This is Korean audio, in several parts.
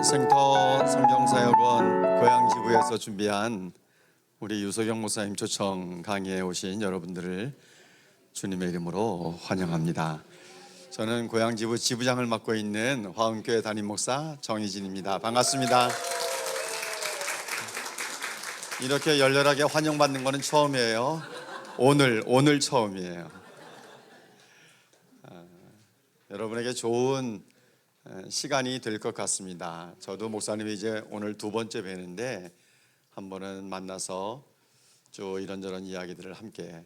생터 성경사역원 고양지부에서 준비한 우리 유석영 목사님 초청 강의에 오신 여러분들을 주님의 이름으로 환영합니다. 저는 고양지부 지부장을 맡고 있는 화흥교회 담임 목사 정희진입니다. 반갑습니다. 이렇게 열렬하게 환영받는 것은 처음이에요. 오늘 처음이에요. 여러분에게 좋은 시간이 될 것 같습니다. 저도 목사님이 이제 오늘 두 번째 뵈는데 한 번은 만나서 쭉 이런저런 이야기들을 함께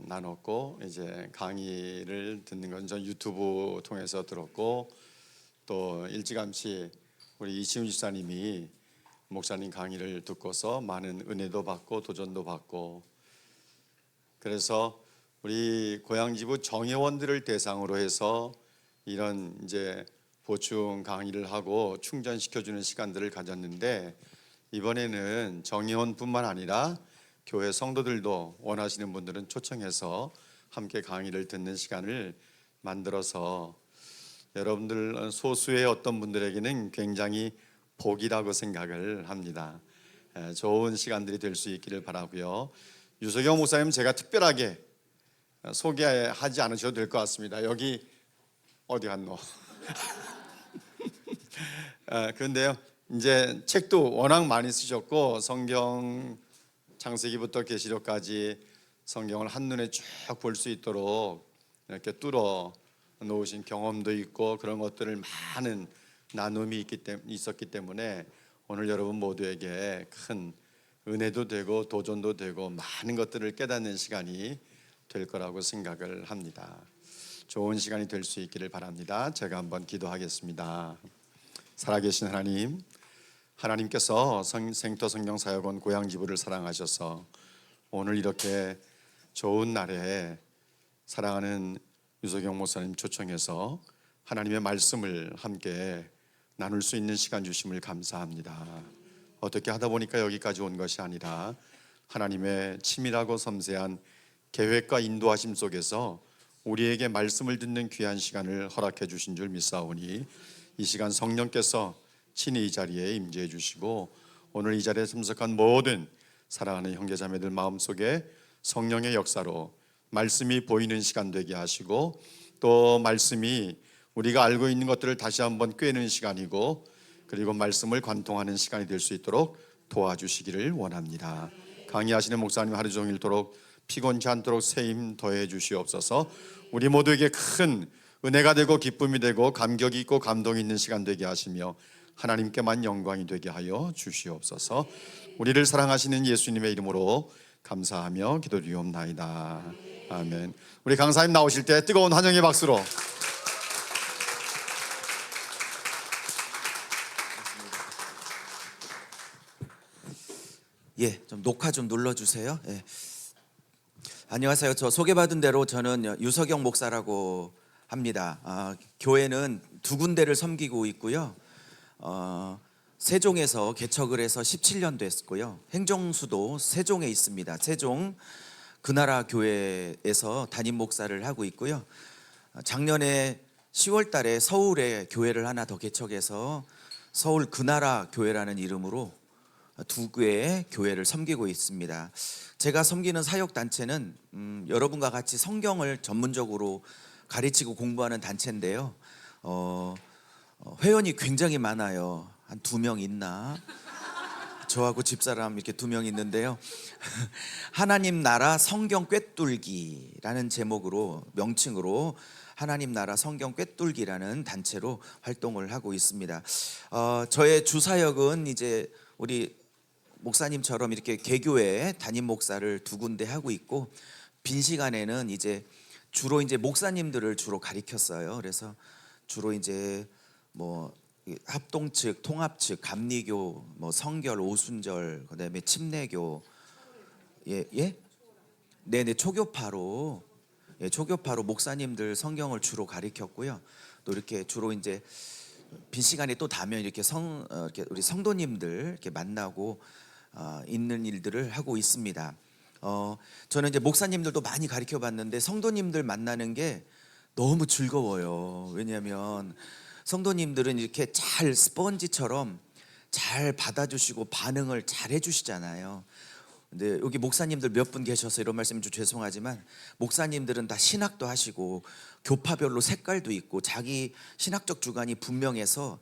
나눴고, 이제 강의를 듣는 건 전 유튜브 통해서 들었고, 또 일찌감치 우리 이시훈 집사님이 목사님 강의를 듣고서 많은 은혜도 받고 도전도 받고, 그래서 우리 고양지부 정회원들을 대상으로 해서 이런 이제 보충 강의를 하고 충전시켜주는 시간들을 가졌는데, 이번에는 정회원뿐만 아니라 교회 성도들도 원하시는 분들은 초청해서 함께 강의를 듣는 시간을 만들어서 여러분들 소수의 어떤 분들에게는 굉장히 복이라고 생각을 합니다. 좋은 시간들이 될 수 있기를 바라고요. 유석영 목사님 제가 특별하게 소개하지 않으셔도 될 것 같습니다. 여기 어디 갔노? 그런데요, 이제 책도 워낙 많이 쓰셨고, 성경 창세기부터 계시록까지 성경을 한눈에 쭉 볼 수 있도록 이렇게 뚫어 놓으신 경험도 있고, 그런 것들을 많은 나눔이 있었기 때문에 오늘 여러분 모두에게 큰 은혜도 되고 도전도 되고 많은 것들을 깨닫는 시간이 될 거라고 생각을 합니다. 좋은 시간이 될 수 있기를 바랍니다. 제가 한번 기도하겠습니다. 살아계신 하나님, 하나님께서 생터 성경사역원 고양지부를 사랑하셔서 오늘 이렇게 좋은 날에 사랑하는 유석영 목사님 초청해서 하나님의 말씀을 함께 나눌 수 있는 시간 주심을 감사합니다. 어떻게 하다 보니까 여기까지 온 것이 아니라 하나님의 치밀하고 섬세한 계획과 인도하심 속에서 우리에게 말씀을 듣는 귀한 시간을 허락해 주신 줄 믿사오니, 이 시간 성령께서 친히 이 자리에 임재해 주시고 오늘 이 자리에 참석한 모든 사랑하는 형제자매들 마음속에 성령의 역사로 말씀이 보이는 시간 되게 하시고, 또 말씀이 우리가 알고 있는 것들을 다시 한번 꿰는 시간이고, 그리고 말씀을 관통하는 시간이 될 수 있도록 도와주시기를 원합니다. 강의하시는 목사님 하루 종일토록 피곤치 않도록 새 힘 더해 주시옵소서. 우리 모두에게 큰 은혜가 되고 기쁨이 되고 감격이 있고 감동이 있는 시간 되게 하시며 하나님께만 영광이 되게 하여 주시옵소서. 우리를 사랑하시는 예수님의 이름으로 감사하며 기도드리옵나이다. 아멘. 우리 강사님 나오실 때 뜨거운 환영의 박수로. 좀 녹화 좀 눌러주세요. 안녕하세요. 저 소개받은 대로 저는 유석영 목사라고 합니다. 교회는 두 군데를 섬기고 있고요. 세종에서 개척을 해서 17년 됐고요. 행정수도 세종에 있습니다. 세종 그나라 교회에서 담임 목사를 하고 있고요. 작년에 10월 달에 서울에 교회를 하나 더 개척해서 서울 그나라 교회라는 이름으로 두 개의 교회를 섬기고 있습니다. 제가 섬기는 사역단체는 여러분과 같이 성경을 전문적으로 가르치고 공부하는 단체인데요. 회원이 굉장히 많아요. 한 2명 있나? 저하고 집사람 이렇게 2명 있는데요. 하나님 나라 성경 꿰뚫기라는 제목으로, 명칭으로 하나님 나라 성경 꿰뚫기라는 단체로 활동을 하고 있습니다. 저의 주사역은 이제 우리 목사님처럼 이렇게 개교회 담임 목사를 두 군데 하고 있고, 빈 시간에는 이제 주로 이제 목사님들을 주로 가리켰어요. 그래서 주로 이제 뭐 합동 측, 통합 측, 감리교, 뭐 성결, 오순절, 그다음에 침례교, 네네, 초교파로 목사님들 성경을 주로 가리켰고요. 또 이렇게 주로 이제 빈 시간에 또 나면 이렇게 이렇게 우리 성도님들 이렇게 만나고 있는 일들을 하고 있습니다. 저는 이제 목사님들도 많이 가르쳐 봤는데 성도님들 만나는 게 너무 즐거워요. 왜냐하면 성도님들은 이렇게 잘 스펀지처럼 잘 받아주시고 반응을 잘 해주시잖아요. 근데 여기 목사님들 몇 분 계셔서 이런 말씀 좀 죄송하지만, 목사님들은 다 신학도 하시고 교파별로 색깔도 있고 자기 신학적 주관이 분명해서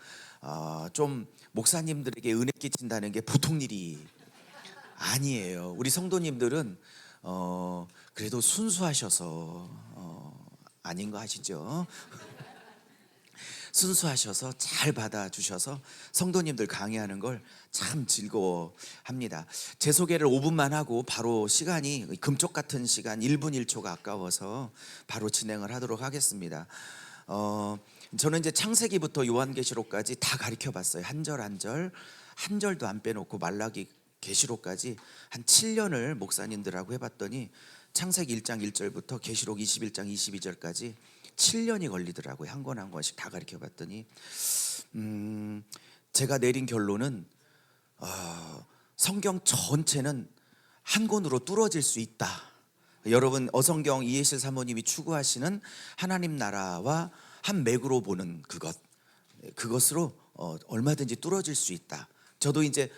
좀 목사님들에게 은혜 끼친다는 게 보통 일이 아니에요. 우리 성도님들은 그래도 순수하셔서 아닌 거 아시죠? 순수하셔서 잘 받아주셔서 성도님들 강의하는 걸 참 즐거워합니다. 제 소개를 5분만 하고 바로 시간이 금쪽 같은 시간 1분 1초가 아까워서 바로 진행을 하도록 하겠습니다. 저는 이제 창세기부터 요한계시록까지 다 가르쳐 봤어요. 한 절 한 절, 한 절도 안 빼놓고 말라기 계시록까지 한 7년을 목사님들하고 해봤더니 창세기 1장 1절부터 계시록 21장 22절까지 7년이 걸리더라고요. 한 권 한 권씩 다 가르쳐 봤더니 제가 내린 결론은 성경 전체는 한 권으로 뚫어질 수 있다. 여러분 어성경 이해실 사모님이 추구하시는 하나님 나라와 한 맥으로 보는 그것으로 얼마든지 뚫어질 수 있다. 저도 이제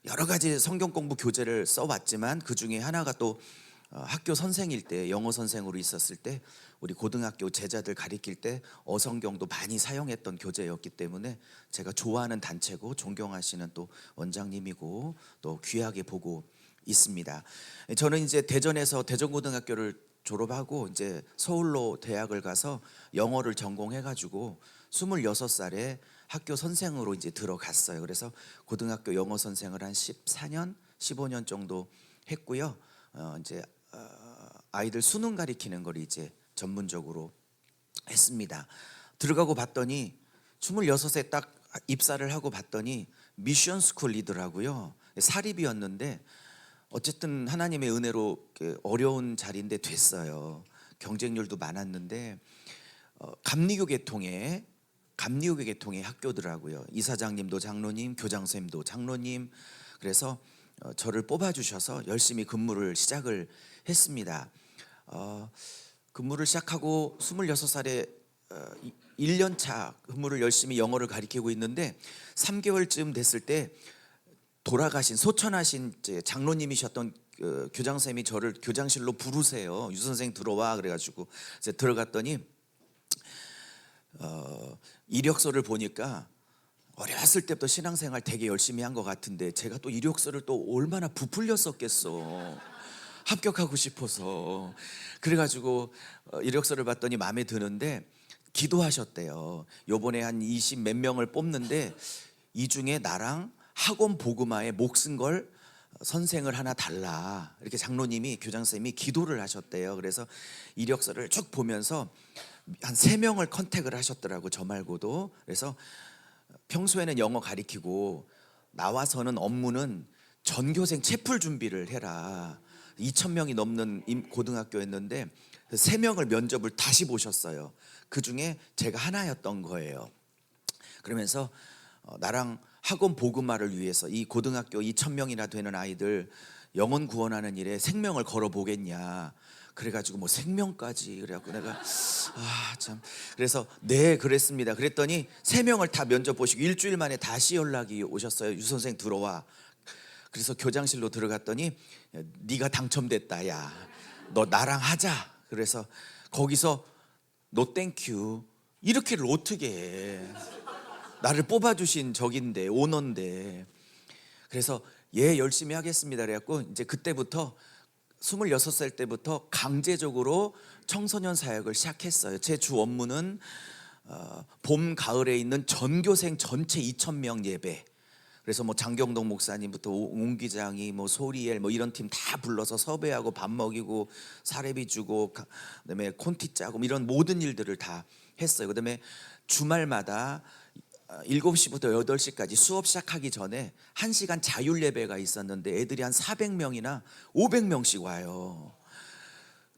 여러 가지 성경 공부 교재를 써왔지만 그 중에 하나가 또 학교 선생일 때, 영어 선생으로 있었을 때 우리 고등학교 제자들 가르칠 때 어성경도 많이 사용했던 교재였기 때문에 제가 좋아하는 단체고 존경하시는 또 원장님이고 또 귀하게 보고 있습니다. 저는 이제 대전에서 대전고등학교를 졸업하고 이제 서울로 대학을 가서 영어를 전공해가지고 26살에 학교 선생으로 이제 들어갔어요. 그래서 고등학교 영어 선생을 한 14년, 15년 정도 했고요. 이제 아이들 수능 가리키는 걸 이제 전문적으로 했습니다. 들어가고 봤더니 26세 딱 입사를 하고 봤더니 미션 스쿨이더라고요. 사립이었는데 어쨌든 하나님의 은혜로 어려운 자리인데 됐어요. 경쟁률도 많았는데 감리교 계통의 학교더라고요. 이사장님도 장로님, 교장선생님도 장로님. 그래서 저를 뽑아주셔서 열심히 근무를 시작을 했습니다. 근무를 시작하고 26살에 1년차 근무를 열심히 영어를 가르치고 있는데 3개월쯤 됐을 때 돌아가신 소천하신 장로님이셨던 교장선생님이 저를 교장실로 부르세요. 유 선생 들어와 그래가지고 이제 들어갔더니 이력서를 보니까 어렸을 때부터 신앙생활 되게 열심히 한 것 같은데 제가 또 이력서를 또 얼마나 부풀렸었겠어. 합격하고 싶어서. 그래가지고 이력서를 봤더니 마음에 드는데 기도하셨대요. 요번에 한 20 몇 명을 뽑는데 이 중에 나랑 학원 복음화에 목쓴 걸 선생을 하나 달라. 이렇게 장로님이 교장선생님이 기도를 하셨대요. 그래서 이력서를 쭉 보면서 한 3명을 컨택을 하셨더라고. 저 말고도. 그래서 평소에는 영어 가리키고 나와서는 업무는 전교생 채플 준비를 해라. 2,000명이 넘는 고등학교였는데 3명을 면접을 다시 보셨어요. 그 중에 제가 하나였던 거예요. 그러면서 나랑 학원 복음화를 위해서 이 고등학교 2,000명이나 되는 아이들 영혼 구원하는 일에 생명을 걸어 보겠냐. 그래가지고 뭐 생명까지 그래갖고 내가 참 그래서 네 그랬습니다. 그랬더니 3명을 다 면접 보시고 일주일 만에 다시 연락이 오셨어요. 유 선생 들어와. 그래서 교장실로 들어갔더니 네가 당첨됐다. 야, 너 나랑 하자. 그래서 거기서 노 땡큐 이렇게를 어떻게 해. 나를 뽑아주신 적인데 오너인데. 그래서 예 열심히 하겠습니다. 그래갖고 이제 그때부터 26살 때부터 강제적으로 청소년 사역을 시작했어요. 제 주 업무는 봄 가을에 있는 전교생 전체 2,000명 예배. 그래서 뭐 장경동 목사님부터 옹 기장이 뭐 소리엘 뭐 이런 팀 다 불러서 섭외하고 밥 먹이고 사례비 주고 그다음에 콘티 짜고 이런 모든 일들을 다 했어요. 그다음에 주말마다 7시부터 8시까지 수업 시작하기 전에 1시간 자율 예배가 있었는데 애들이 한 400명이나 500명씩 와요.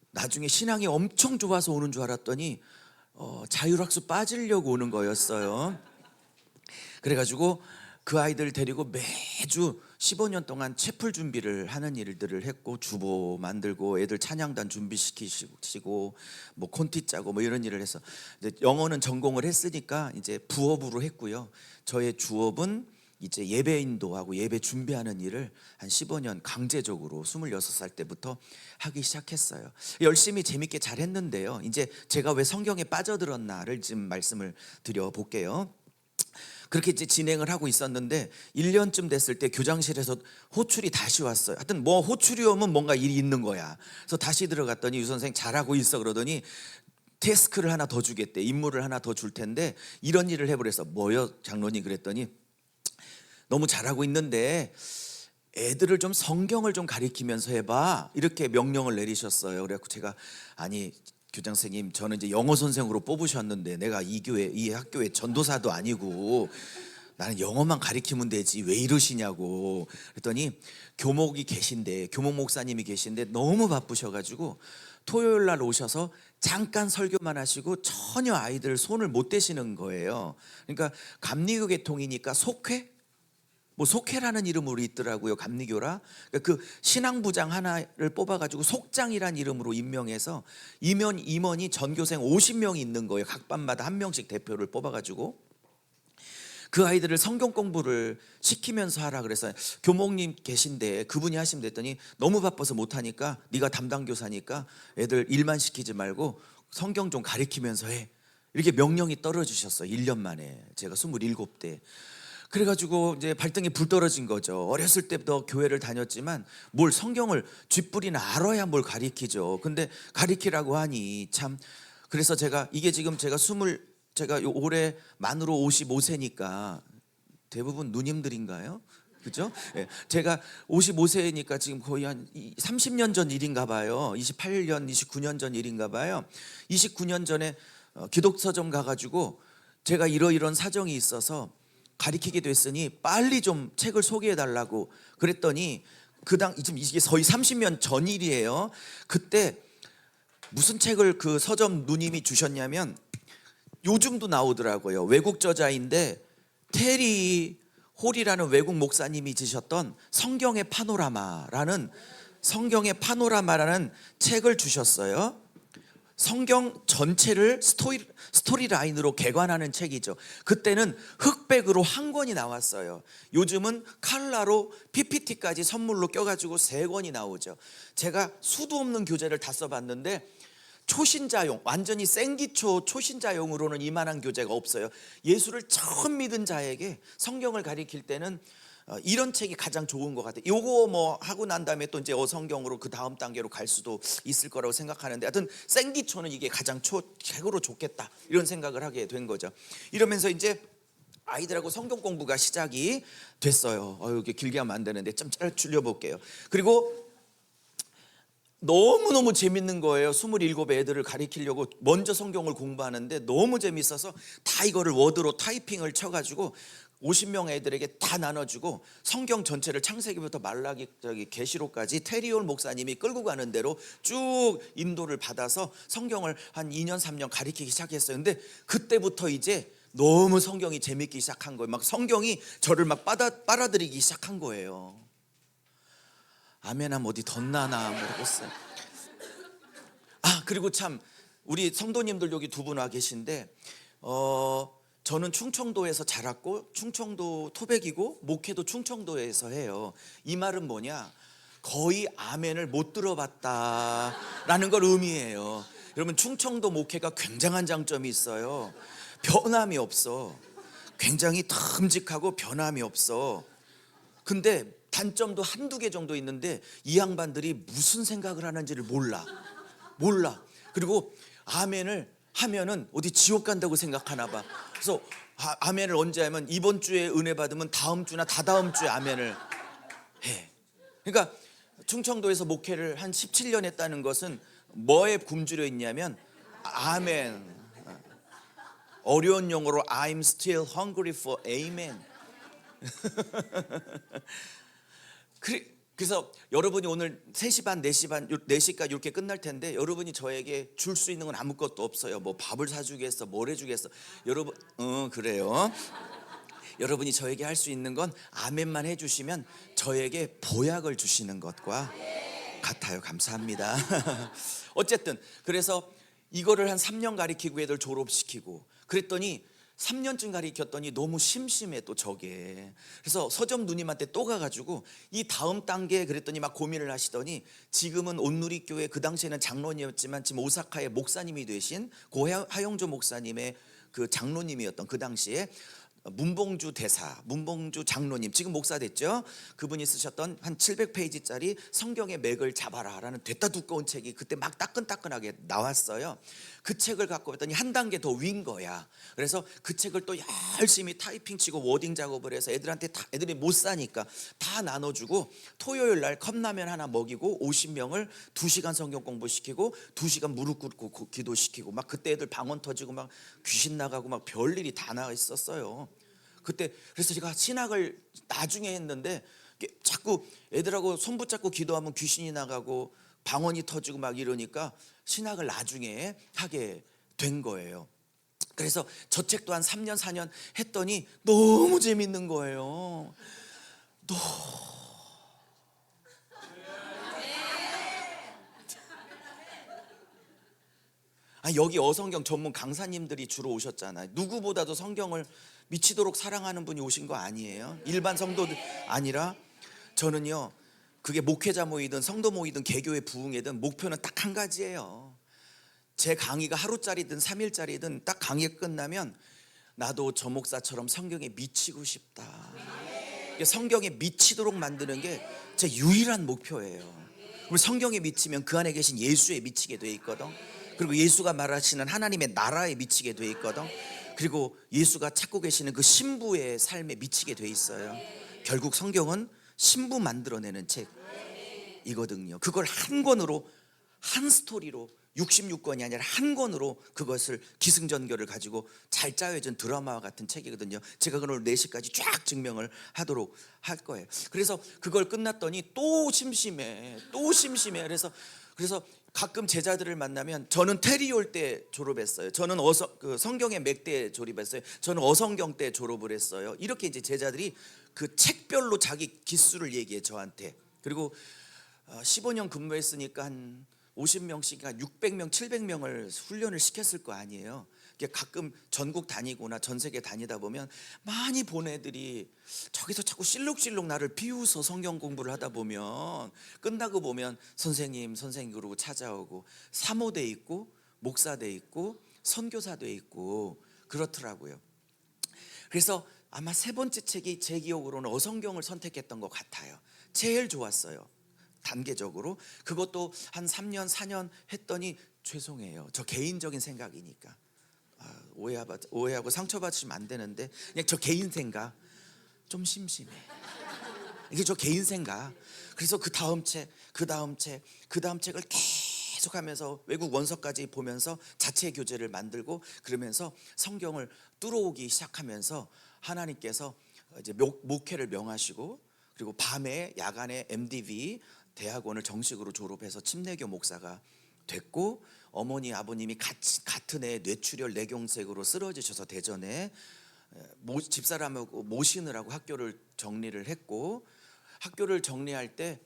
나중에 신앙이 엄청 좋아서 오는 줄 알았더니 자율학습 빠지려고 오는 거였어요. 그래가지고 그 아이들 데리고 매주 15년 동안 채플 준비를 하는 일들을 했고, 주보 만들고 애들 찬양단 준비시키시고 뭐 콘티 짜고 뭐 이런 일을 해서 이제 영어는 전공을 했으니까 이제 부업으로 했고요. 저의 주업은 이제 예배 인도하고 예배 준비하는 일을 한 15년 강제적으로 26살 때부터 하기 시작했어요. 열심히 재밌게 잘 했는데요. 이제 제가 왜 성경에 빠져들었나를 지금 말씀을 드려 볼게요. 그렇게 이제 진행을 하고 있었는데 1년쯤 됐을 때 교장실에서 호출이 다시 왔어요. 하여튼 뭐 호출이 오면 뭔가 일이 있는 거야. 그래서 다시 들어갔더니 유 선생 잘하고 있어 그러더니 태스크를 하나 더 주겠대. 임무를 하나 더 줄 텐데 이런 일을 해버려서 뭐요 장로님 그랬더니 너무 잘하고 있는데 애들을 좀 성경을 좀 가리키면서 해봐 이렇게 명령을 내리셨어요. 그래갖고 제가 아니 교장 선생님 저는 이제 영어 선생으로 뽑으셨는데 내가 이 교회 이 학교의 전도사도 아니고 나는 영어만 가리키면 되지 왜 이러시냐고 그랬더니 교목이 계신데 교목 목사님이 계신데 너무 바쁘셔가지고 토요일 날 오셔서 잠깐 설교만 하시고 전혀 아이들 손을 못 대시는 거예요. 그러니까 감리교 계통이니까 속회? 뭐 속회라는 이름으로 있더라고요. 감리교라. 그러니까 그 신앙부장 하나를 뽑아가지고 속장이란 이름으로 임명해서 임원이 전교생 50명이 있는 거예요. 각 반마다 한 명씩 대표를 뽑아가지고 그 아이들을 성경 공부를 시키면서 하라 그래서 교목님 계신데 그분이 하시면 됐더니 너무 바빠서 못하니까 네가 담당 교사니까 애들 일만 시키지 말고 성경 좀 가리키면서 해 이렇게 명령이 떨어지셨어요. 1년 만에 제가 27대 그래가지고 이제 발등에 불 떨어진 거죠. 어렸을 때부터 교회를 다녔지만 뭘 성경을 쥐뿌리나 알아야 뭘 가리키죠. 근데 가리키라고 하니 참 그래서 제가 이게 지금 제가 올해 만으로 55세니까 대부분 누님들인가요? 그죠? 예, 제가 55세니까 지금 거의 한 30년 전 일인가 봐요. 28년, 29년 전 일인가 봐요. 29년 전에 기독서점 가가지고 제가 이러이런 사정이 있어서 가리키게 됐으니 빨리 좀 책을 소개해 달라고 그랬더니 지금 이게 거의 30년 전 일이에요. 그때 무슨 책을 그 서점 누님이 주셨냐면 요즘도 나오더라고요. 외국 저자인데 테리 홀이라는 외국 목사님이 지셨던 성경의 파노라마라는 책을 주셨어요. 성경 전체를 스토리 라인으로 개관하는 책이죠. 그때는 흑백으로 한 권이 나왔어요. 요즘은 칼라로 PPT까지 선물로 껴가지고 3권이 나오죠. 제가 수도 없는 교재를 다 써봤는데 초신자용, 완전히 생기초 초신자용으로는 이만한 교재가 없어요. 예수를 처음 믿은 자에게 성경을 가리킬 때는 이런 책이 가장 좋은 것 같아요. 요거 뭐 하고 난 다음에 또 이제 어성경으로 그 다음 단계로 갈 수도 있을 거라고 생각하는데 하여튼 생기초는 이게 가장 책으로 좋겠다 이런 생각을 하게 된 거죠. 이러면서 이제 아이들하고 성경 공부가 시작이 됐어요. 이렇게 길게 하면 안 되는데 좀 줄여 볼게요. 그리고 너무너무 재밌는 거예요. 27 애들을 가리키려고 먼저 성경을 공부하는데 너무 재밌어서 다 이거를 워드로 타이핑을 쳐가지고 50명 애들에게 다 나눠주고 성경 전체를 창세기부터 말라기 계시록까지 테리올 목사님이 끌고 가는 대로 쭉 인도를 받아서 성경을 한 2년 3년 가리키기 시작했어요. 근데 그때부터 이제 너무 성경이 재밌기 시작한 거예요. 막 성경이 저를 막 빨아들이기 시작한 거예요. 아멘하면 어디 덧나나 모르겠어요. 그리고 참 우리 성도님들 여기 두 분 와 계신데 저는 충청도에서 자랐고 충청도 토백이고 목회도 충청도에서 해요. 이 말은 뭐냐? 거의 아멘을 못 들어봤다라는 걸 의미해요. 여러분 충청도 목회가 굉장한 장점이 있어요. 변함이 없어. 굉장히 듬직하고 변함이 없어. 근데 단점도 한두 개 정도 있는데 이 양반들이 무슨 생각을 하는지를 몰라. 그리고 아멘을 하면은 어디 지옥 간다고 생각하나 봐. 그래서 아멘을 언제 하면 이번 주에 은혜 받으면 다음 주나 다다음 주에 아멘을 해. 그러니까 충청도에서 목회를 한 17년 했다는 것은 뭐에 굶주려 있냐면 아멘. 어려운 용어로 I'm still hungry for amen. 그래서 여러분이 오늘 3시 반, 4시 반, 4시까지 이렇게 끝날 텐데 여러분이 저에게 줄 수 있는 건 아무것도 없어요. 뭐 밥을 사주겠어, 뭘 해주겠어. 여러분, 그래요. 여러분이 저에게 할 수 있는 건 아멘만 해주시면 저에게 보약을 주시는 것과 같아요. 감사합니다. 어쨌든 그래서 이거를 한 3년 가리키고 애들 졸업시키고 그랬더니 3년쯤 가리켰더니 너무 심심해 또 저게. 그래서 서점 누님한테 또 가가지고 이 다음 단계 그랬더니 막 고민을 하시더니 지금은 온누리교회 그 당시에는 장로님이었지만 지금 오사카의 목사님이 되신 고 하영조 목사님의 그 장로님이었던 그 당시에 문봉주 대사, 문봉주 장로님 지금 목사 됐죠. 그분이 쓰셨던 한 700페이지짜리 성경의 맥을 잡아라라는 됐다 두꺼운 책이 그때 막 따끈따끈하게 나왔어요. 그 책을 갖고 왔더니 한 단계 더 위인 거야. 그래서 그 책을 또 열심히 타이핑 치고 워딩 작업을 해서 애들한테 다, 애들이 못 사니까 다 나눠주고 토요일 날 컵라면 하나 먹이고 50명을 2시간 성경 공부시키고 2시간 무릎 꿇고 기도시키고 막 그때 애들 방언 터지고 막 귀신 나가고 막 별일이 다 나 있었어요. 그때 그래서 제가 신학을 나중에 했는데 자꾸 애들하고 손 붙잡고 기도하면 귀신이 나가고 방언이 터지고 막 이러니까 신학을 나중에 하게 된 거예요. 그래서 저 책도 한 3년 4년 했더니 너무 재밌는 거예요. 여기 어성경 전문 강사님들이 주로 오셨잖아요. 누구보다도 성경을 미치도록 사랑하는 분이 오신 거 아니에요? 일반 성도들 아니라 저는요, 그게 목회자 모이든 성도 모이든 개교의 부흥회든 목표는 딱 한 가지예요. 제 강의가 하루짜리든 3일짜리든 딱 강의가 끝나면 나도 저 목사처럼 성경에 미치고 싶다. 성경에 미치도록 만드는 게 제 유일한 목표예요. 그리고 성경에 미치면 그 안에 계신 예수에 미치게 돼 있거든. 그리고 예수가 말하시는 하나님의 나라에 미치게 돼 있거든. 그리고 예수가 찾고 계시는 그 신부의 삶에 미치게 돼 있어요. 결국 성경은 신부 만들어내는 책이거든요. 그걸 한 권으로 한 스토리로 66권이 아니라 한 권으로 그것을 기승전결을 가지고 잘 짜여진 드라마와 같은 책이거든요. 제가 그걸 4시까지 쫙 증명을 하도록 할 거예요. 그래서 그걸 끝났더니 또 심심해. 그래서 가끔 제자들을 만나면 저는 테리올 때 졸업했어요. 저는 성경의 맥 때 졸업했어요. 저는 어성경 때 졸업을 했어요. 이렇게 이제 제자들이 그 책별로 자기 기수를 얘기해 저한테. 그리고 15년 근무했으니까 한 50명씩, 600명, 700명을 훈련을 시켰을 거 아니에요. 가끔 전국 다니거나 전 세계 다니다 보면 많이 본 애들이 저기서 자꾸 실룩실룩 나를 비웃어 성경 공부를 하다 보면 끝나고 보면 선생님 그러고 찾아오고 사모돼 있고 목사돼 있고 선교사돼 있고 그렇더라고요. 그래서 아마 3번째 책이 제 기억으로는 어성경을 선택했던 것 같아요. 제일 좋았어요. 단계적으로. 그것도 한 3년 4년 했더니 죄송해요. 저 개인적인 생각이니까 오해하고 상처받으시면 안 되는데 그냥 저 개인 생각 좀 심심해. 이게 저 개인 생각. 그래서 그 다음 책을 계속하면서 외국 원서까지 보면서 자체 교재를 만들고 그러면서 성경을 뚫어오기 시작하면서 하나님께서 이제 목회를 명하시고 그리고 밤에 야간에 MDV 대학원을 정식으로 졸업해서 침례교 목사가 됐고 어머니 아버님이 같은 해 뇌출혈 뇌경색으로 쓰러지셔서 대전에 집사람하고 모시느라고 학교를 정리를 했고 학교를 정리할 때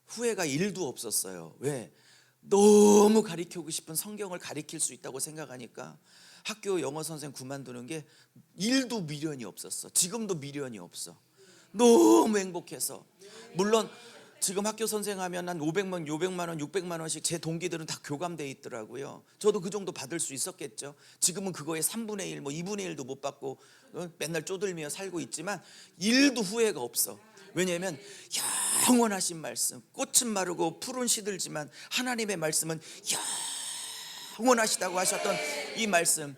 후회가 1도 없었어요. 왜? 너무 가르치고 싶은 성경을 가르칠 수 있다고 생각하니까 학교 영어 선생 그만두는 게 1도 미련이 없었어. 지금도 미련이 없어. 너무 행복해서. 물론 지금 학교 선생하면 한 500만 원, 600만 원씩 제 동기들은 다 교감돼 있더라고요. 저도 그 정도 받을 수 있었겠죠. 지금은 그거의 3분의 1, 2분의 1도 못 받고 맨날 쪼들며 살고 있지만 1도 후회가 없어. 왜냐하면 영원하신 말씀, 꽃은 마르고 풀은 시들지만 하나님의 말씀은 영원하시다고 하셨던 이 말씀,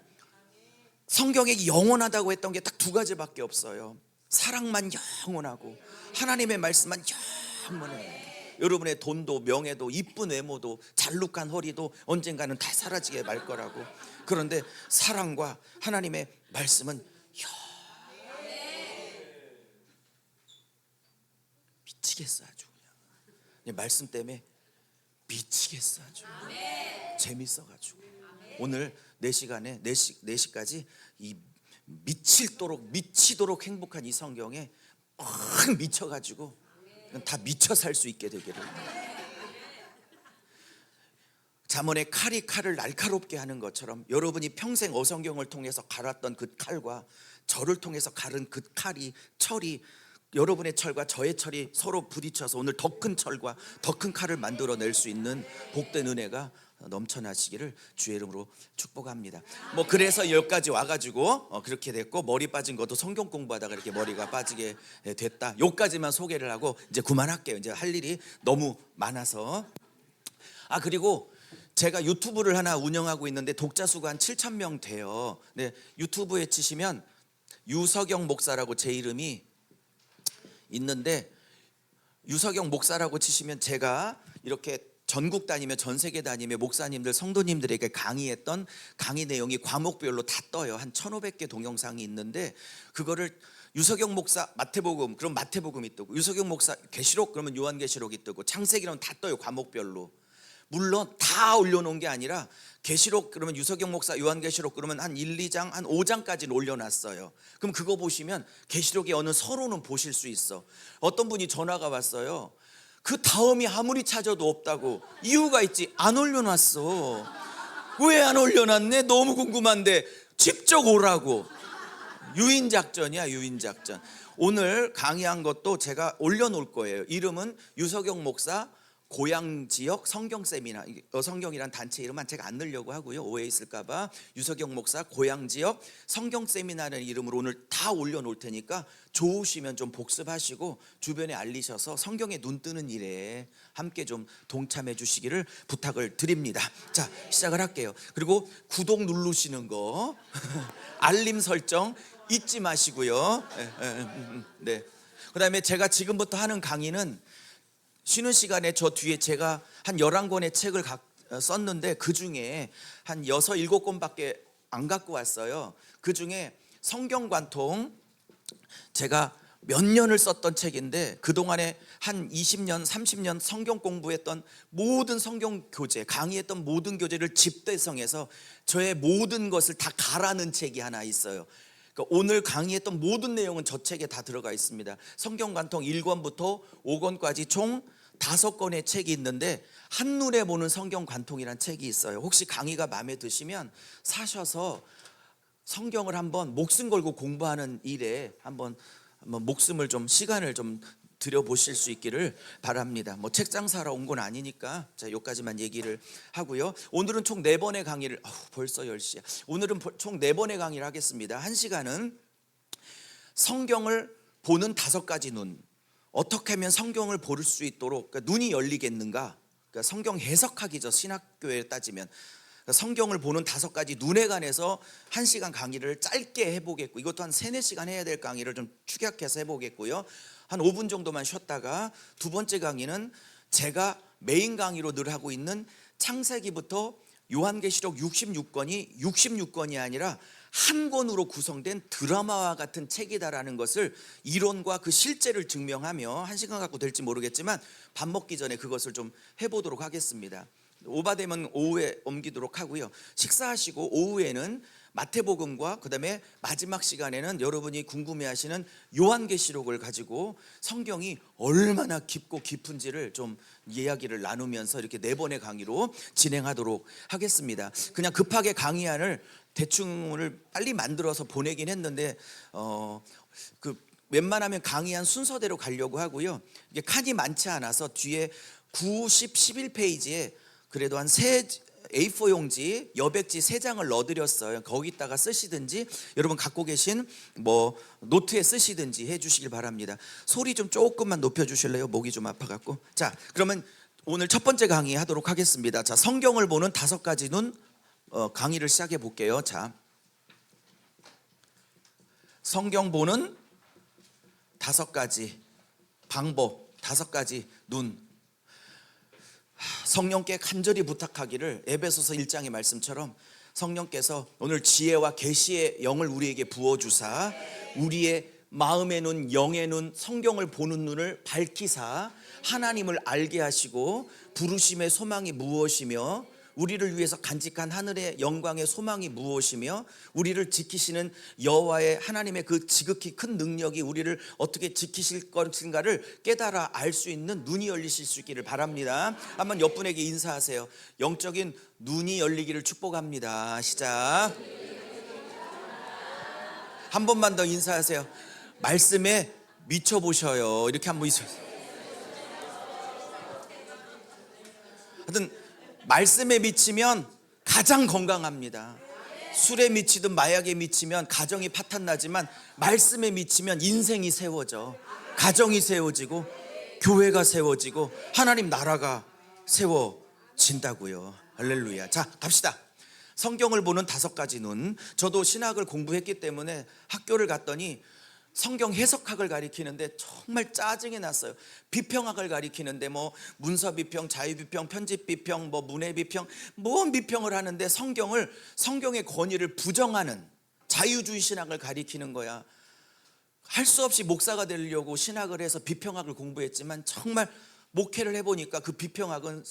성경에 영원하다고 했던 게 딱 2가지밖에 없어요. 사랑만 영원하고 하나님의 말씀만 영원해. 여러분의 돈도 명예도 이쁜 외모도 잘룩한 허리도 언젠가는 다 사라지게 말 거라고. 그런데 사랑과 하나님의 말씀은 미치겠어 아주 그냥. 말씀 때문에 미치겠어 아주. 재밌어가지고 오늘 4시간에 4시까지 이 미치도록 행복한 이 성경에 막 미쳐가지고 다 미쳐 살 수 있게 되기를. 잠언의 칼이 칼을 날카롭게 하는 것처럼 여러분이 평생 어성경을 통해서 갈았던 그 칼과 저를 통해서 갈은 그 철이 여러분의 철과 저의 철이 서로 부딪혀서 오늘 더 큰 철과 더 큰 칼을 만들어낼 수 있는 복된 은혜가 넘쳐나시기를 주의 이름으로 축복합니다. 뭐 그래서 여기까지 와가지고 그렇게 됐고, 머리 빠진 것도 성경 공부하다가 이렇게 머리가 빠지게 됐다. 여기까지만 소개를 하고 이제 그만할게요. 이제 할 일이 너무 많아서. 그리고 제가 유튜브를 하나 운영하고 있는데 독자 수가 한 7,000명 돼요. 네, 유튜브에 치시면 유석영 목사라고 제 이름이 있는데, 유석영 목사라고 치시면 제가 이렇게 전국 다니며 전 세계 다니며 목사님들 성도님들에게 강의했던 강의 내용이 과목별로 다 떠요. 한 1,500개 동영상이 있는데, 그거를 유석영 목사 마태복음 그럼 마태복음이 뜨고, 유석영 목사 계시록 그러면 요한계시록이 뜨고, 창세기라면 다 떠요, 과목별로. 물론 다 올려놓은 게 아니라 계시록 그러면 유석영 목사 요한계시록 그러면 한 1, 2장 한 5장까지는 올려놨어요. 그럼 그거 보시면 계시록의 어느 서론은 보실 수 있어. 어떤 분이 전화가 왔어요. 그 다음이 아무리 찾아도 없다고. 이유가 있지, 안 올려놨어. 왜 안 올려놨네? 너무 궁금한데 직접 오라고. 유인작전이야, 유인작전. 오늘 강의한 것도 제가 올려놓을 거예요. 이름은 유석영 목사 고향 지역 성경 세미나. 성경이란 단체 이름만 제가 안 넣으려고 하고요, 오해 있을까봐. 유석영 목사 고향 지역 성경 세미나라는 이름으로 오늘 다 올려놓을 테니까 좋으시면 좀 복습하시고 주변에 알리셔서 성경에 눈 뜨는 일에 함께 좀 동참해 주시기를 부탁을 드립니다. 자, 시작을 할게요. 그리고 구독 누르시는 거 알림 설정 잊지 마시고요. 네. 그다음에 제가 지금부터 하는 강의는 쉬는 시간에 저 뒤에 제가 한 11권의 책을 썼는데 그 중에 한 6, 7권밖에 안 갖고 왔어요. 그 중에 성경관통, 제가 몇 년을 썼던 책인데 그동안에 한 20년, 30년 성경 공부했던 모든 성경 교재, 강의했던 모든 교재를 집대성해서 저의 모든 것을 다 가라는 책이 하나 있어요. 그러니까 오늘 강의했던 모든 내용은 저 책에 다 들어가 있습니다. 성경관통 1권부터 5권까지 총 5권의 책이 있는데, 한눈에 보는 성경관통이라는 책이 있어요. 혹시 강의가 마음에 드시면 사셔서 성경을 한번 목숨 걸고 공부하는 일에 한번 목숨을 좀, 시간을 좀 들여보실 수 있기를 바랍니다. 뭐 책장 사러 온 건 아니니까 자, 여기까지만 얘기를 하고요. 오늘은 총 4번의 강의를, 벌써 10시야. 오늘은 총 4번의 강의를 하겠습니다. 1시간은 성경을 보는 5가지 눈, 어떻게 하면 성경을 볼 수 있도록, 그러니까 눈이 열리겠는가, 그러니까 성경 해석하기죠, 신학교에 따지면. 그러니까 성경을 보는 5가지 눈에 관해서 1시간 강의를 짧게 해보겠고, 이것도 한 3, 4시간 해야 될 강의를 좀 축약해서 해보겠고요. 한 5분 정도만 쉬었다가 두 번째 강의는 제가 메인 강의로 늘 하고 있는 창세기부터 요한계시록 66권이 아니라 한 권으로 구성된 드라마와 같은 책이다라는 것을, 이론과 그 실제를 증명하며 1시간 갖고 될지 모르겠지만 밥 먹기 전에 그것을 좀 해보도록 하겠습니다. 오바되면 오후에 옮기도록 하고요. 식사하시고 오후에는 마태복음과 그다음에 마지막 시간에는 여러분이 궁금해하시는 요한계시록을 가지고 성경이 얼마나 깊고 깊은지를 좀 이야기를 나누면서 이렇게 4번의 강의로 진행하도록 하겠습니다. 그냥 급하게 강의안을 대충 오늘 빨리 만들어서 보내긴 했는데 웬만하면 강의안 순서대로 가려고 하고요. 이게 칸이 많지 않아서 뒤에 9, 10, 11페이지에 그래도 한 A4 용지, 여백지 3장을 넣어드렸어요. 거기다가 쓰시든지 여러분 갖고 계신 뭐 노트에 쓰시든지 해주시길 바랍니다. 소리 좀 조금만 높여주실래요? 목이 좀 아파갖고. 자, 그러면 오늘 첫 번째 강의 하도록 하겠습니다. 자, 성경을 보는 5가지 눈 강의를 시작해 볼게요. 자, 성경 보는 5가지 방법, 5가지 눈. 성령께 간절히 부탁하기를, 에베소서 1장의 말씀처럼 성령께서 오늘 지혜와 계시의 영을 우리에게 부어주사 우리의 마음의 눈, 영의 눈, 성경을 보는 눈을 밝히사 하나님을 알게 하시고 부르심의 소망이 무엇이며 우리를 위해서 간직한 하늘의 영광의 소망이 무엇이며 우리를 지키시는 여호와의 하나님의 그 지극히 큰 능력이 우리를 어떻게 지키실 것인가를 깨달아 알 수 있는 눈이 열리실 수 있기를 바랍니다. 한번 옆분에게 인사하세요. 영적인 눈이 열리기를 축복합니다. 시작. 한 번만 더 인사하세요. 말씀에 미쳐보셔요. 이렇게 한번 있어요. 하여튼 말씀에 미치면 가장 건강합니다. 술에 미치든 마약에 미치면 가정이 파탄나지만 말씀에 미치면 인생이 세워져, 가정이 세워지고 교회가 세워지고 하나님 나라가 세워진다고요. 할렐루야. 자, 갑시다. 성경을 보는 5가지 눈. 저도 신학을 공부했기 때문에 학교를 갔더니 성경 해석학을 가리키는데 정말 짜증이 났어요. 비평학을 가리키는데 뭐 문서 비평, 자유 비평, 편집 비평, 뭐 문해 비평, 뭔 비평을 하는데 성경의 권위를 부정하는 자유주의 신학을 가리키는 거야. 할 수 없이 목사가 되려고 신학을 해서 비평학을 공부했지만 정말 목회를 해보니까 그 비평학은